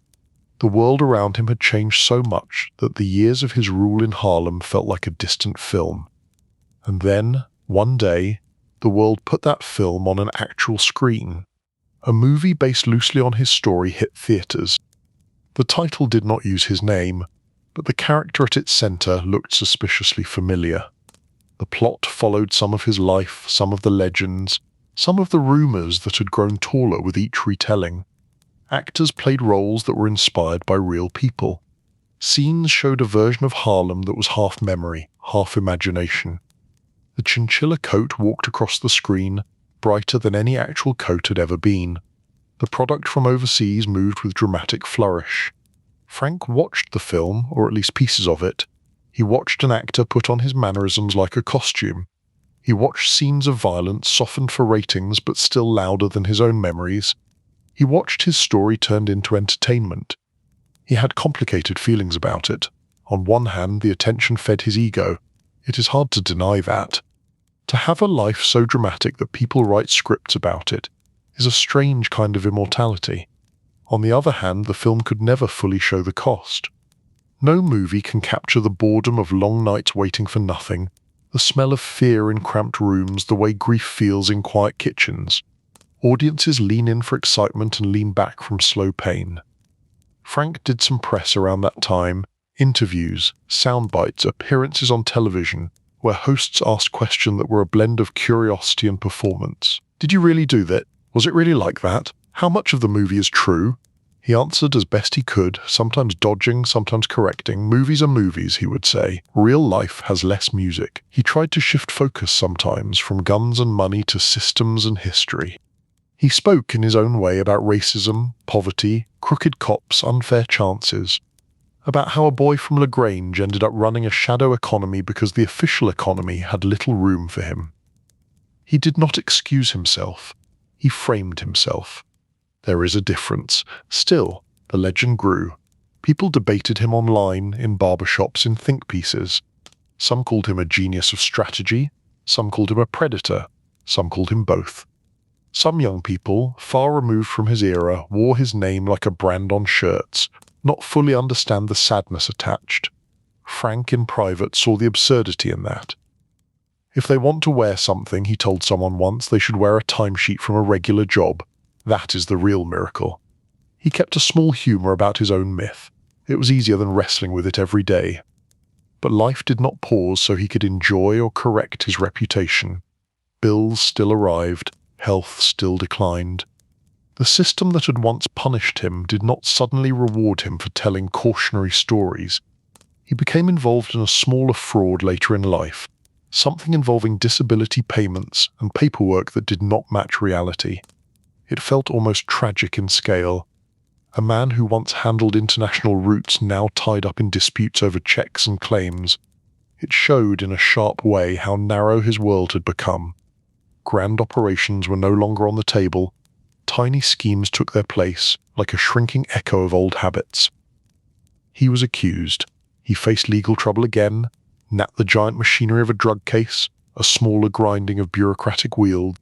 The world around him had changed so much that the years of his rule in Harlem felt like a distant film. And then, one day, the world put that film on an actual screen. A movie based loosely on his story hit theaters. The title did not use his name, but the character at its center looked suspiciously familiar. The plot followed some of his life, some of the legends, some of the rumors that had grown taller with each retelling. Actors played roles that were inspired by real people. Scenes showed a version of Harlem that was half memory, half imagination. The chinchilla coat walked across the screen, brighter than any actual coat had ever been. The product from overseas moved with dramatic flourish. Frank watched the film, or at least pieces of it. He watched an actor put on his mannerisms like a costume. He watched scenes of violence softened for ratings but still louder than his own memories. He watched his story turned into entertainment. He had complicated feelings about it. On one hand, the attention fed his ego. It is hard to deny that. To have a life so dramatic that people write scripts about it is a strange kind of immortality. On the other hand, the film could never fully show the cost. No movie can capture the boredom of long nights waiting for nothing, the smell of fear in cramped rooms, the way grief feels in quiet kitchens. Audiences lean in for excitement and lean back from slow pain. Frank did some press around that time, interviews, sound bites, appearances on television, where hosts asked questions that were a blend of curiosity and performance. Did you really do that? Was it really like that? How much of the movie is true? He answered as best he could, sometimes dodging, sometimes correcting. Movies are movies, he would say. Real life has less music. He tried to shift focus sometimes from guns and money to systems and history. He spoke in his own way about racism, poverty, crooked cops, unfair chances. About how a boy from Grange ended up running a shadow economy because the official economy had little room for him. He did not excuse himself. He framed himself. There is a difference. Still, the legend grew. People debated him online, in barbershops, in think pieces. Some called him a genius of strategy. Some called him a predator. Some called him both. Some young people, far removed from his era, wore his name like a brand on shirts, not fully understand the sadness attached. Frank in private saw the absurdity in that. If they want to wear something, he told someone once, they should wear a timesheet from a regular job. That is the real miracle. He kept a small humour about his own myth. It was easier than wrestling with it every day. But life did not pause so he could enjoy or correct his reputation. Bills still arrived, health still declined. The system that had once punished him did not suddenly reward him for telling cautionary stories. He became involved in a smaller fraud later in life, something involving disability payments and paperwork that did not match reality. It felt almost tragic in scale. A man who once handled international routes now tied up in disputes over checks and claims. It showed in a sharp way how narrow his world had become. Grand operations were no longer on the table. Tiny schemes took their place, like a shrinking echo of old habits. He was accused. He faced legal trouble again, not the giant machinery of a drug case, a smaller grinding of bureaucratic wheels.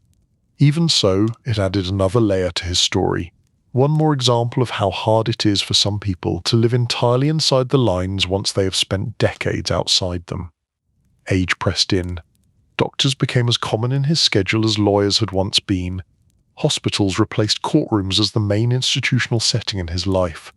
Even so, it added another layer to his story. One more example of how hard it is for some people to live entirely inside the lines once they have spent decades outside them. Age pressed in. Doctors became as common in his schedule as lawyers had once been. Hospitals replaced courtrooms as the main institutional setting in his life.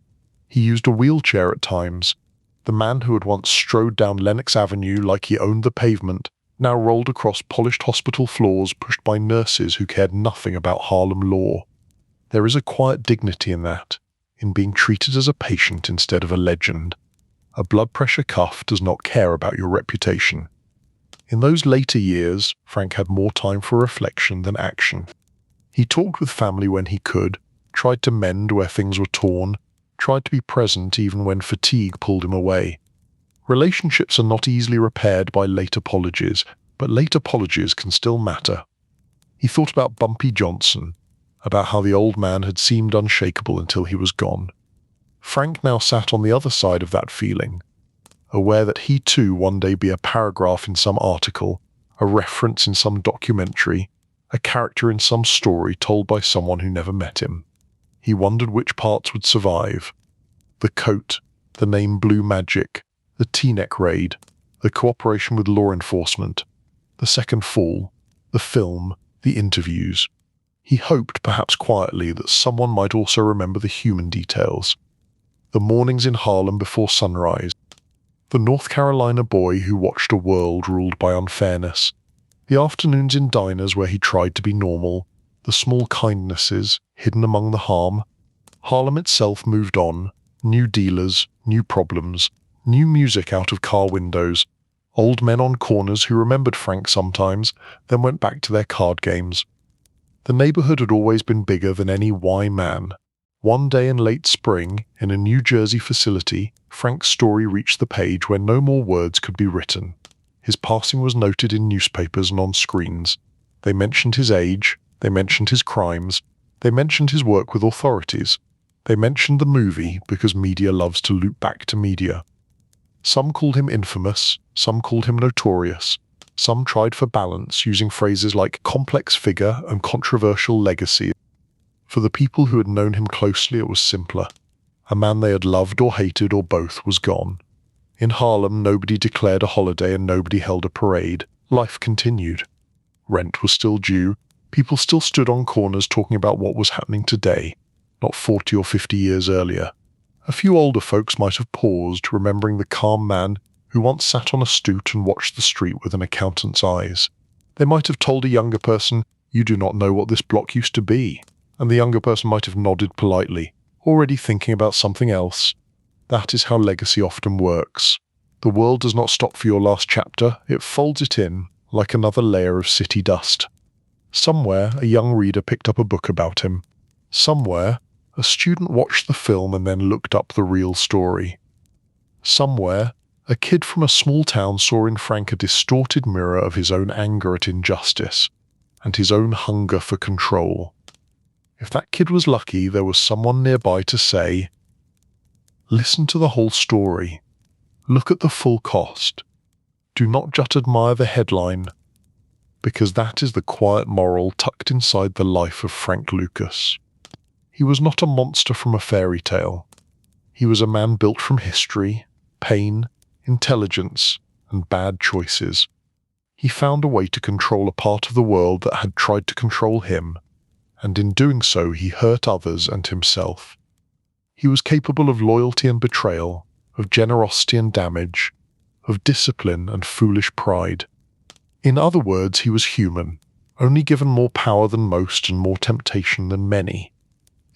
He used a wheelchair at times. The man who had once strode down Lenox Avenue like he owned the pavement now rolled across polished hospital floors pushed by nurses who cared nothing about Harlem law. There is a quiet dignity in that, in being treated as a patient instead of a legend. A blood pressure cuff does not care about your reputation. In those later years, Frank had more time for reflection than action. He talked with family when he could, tried to mend where things were torn, tried to be present even when fatigue pulled him away. Relationships are not easily repaired by late apologies, but late apologies can still matter. He thought about Bumpy Johnson, about how the old man had seemed unshakable until he was gone. Frank now sat on the other side of that feeling, aware that he too one day be a paragraph in some article, a reference in some documentary, a character in some story told by someone who never met him. He wondered which parts would survive. The coat, the name Blue Magic, the Teaneck raid, the cooperation with law enforcement, the second fall, the film, the interviews. He hoped, perhaps quietly, that someone might also remember the human details. The mornings in Harlem before sunrise, the North Carolina boy who watched a world ruled by unfairness, the afternoons in diners where he tried to be normal, the small kindnesses hidden among the harm. Harlem itself moved on, new dealers, new problems, new music out of car windows, old men on corners who remembered Frank sometimes, then went back to their card games. The neighborhood had always been bigger than any Y man. One day in late spring, in a New Jersey facility, Frank's story reached the page where no more words could be written. His passing was noted in newspapers and on screens. They mentioned his age, they mentioned his crimes, they mentioned his work with authorities. They mentioned the movie because media loves to loop back to media. Some called him infamous, some called him notorious. Some tried for balance, using phrases like complex figure and controversial legacy. For the people who had known him closely, it was simpler. A man they had loved or hated or both was gone. In Harlem, nobody declared a holiday and nobody held a parade. Life continued. Rent was still due. People still stood on corners talking about what was happening today, not 40 or 50 years earlier. A few older folks might have paused, remembering the calm man who once sat on a stoop and watched the street with an accountant's eyes. They might have told a younger person, "You do not know what this block used to be," and the younger person might have nodded politely, already thinking about something else. That is how legacy often works. The world does not stop for your last chapter, it folds it in, like another layer of city dust. Somewhere, a young reader picked up a book about him. Somewhere, a student watched the film and then looked up the real story. Somewhere, a kid from a small town saw in Frank a distorted mirror of his own anger at injustice, and his own hunger for control. If that kid was lucky, there was someone nearby to say, "Listen to the whole story. Look at the full cost. Do not just admire the headline. because that is the quiet moral tucked inside the life of Franc Lucas. He was not a monster from a fairy tale. He was a man built from history, pain, intelligence, and bad choices. He found a way to control a part of the world that had tried to control him, and in doing so he hurt others and himself. He was capable of loyalty and betrayal, of generosity and damage, of discipline and foolish pride. In other words, he was human, only given more power than most and more temptation than many.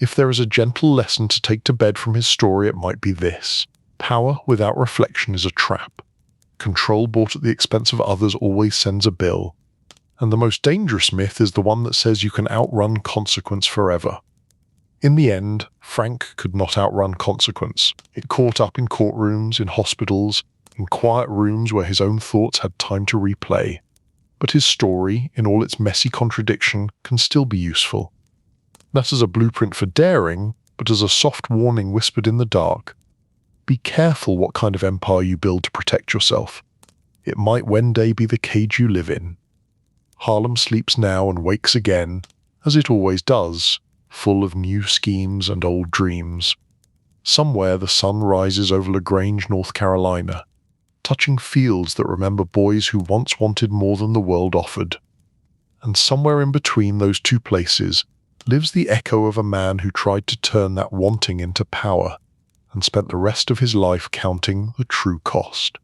If there is a gentle lesson to take to bed from his story, it might be this: power without reflection is a trap. Control bought at the expense of others always sends a bill. And the most dangerous myth is the one that says you can outrun consequence forever. In the end, Frank could not outrun consequence. It caught up in courtrooms, in hospitals, in quiet rooms where his own thoughts had time to replay. But his story, in all its messy contradiction, can still be useful. Not as a blueprint for daring, but as a soft warning whispered in the dark. Be careful what kind of empire you build to protect yourself. It might one day be the cage you live in. Harlem sleeps now and wakes again, as it always does, full of new schemes and old dreams. Somewhere the sun rises over Grange, North Carolina, touching fields that remember boys who once wanted more than the world offered. And somewhere in between those two places lives the echo of a man who tried to turn that wanting into power, and spent the rest of his life counting the true cost.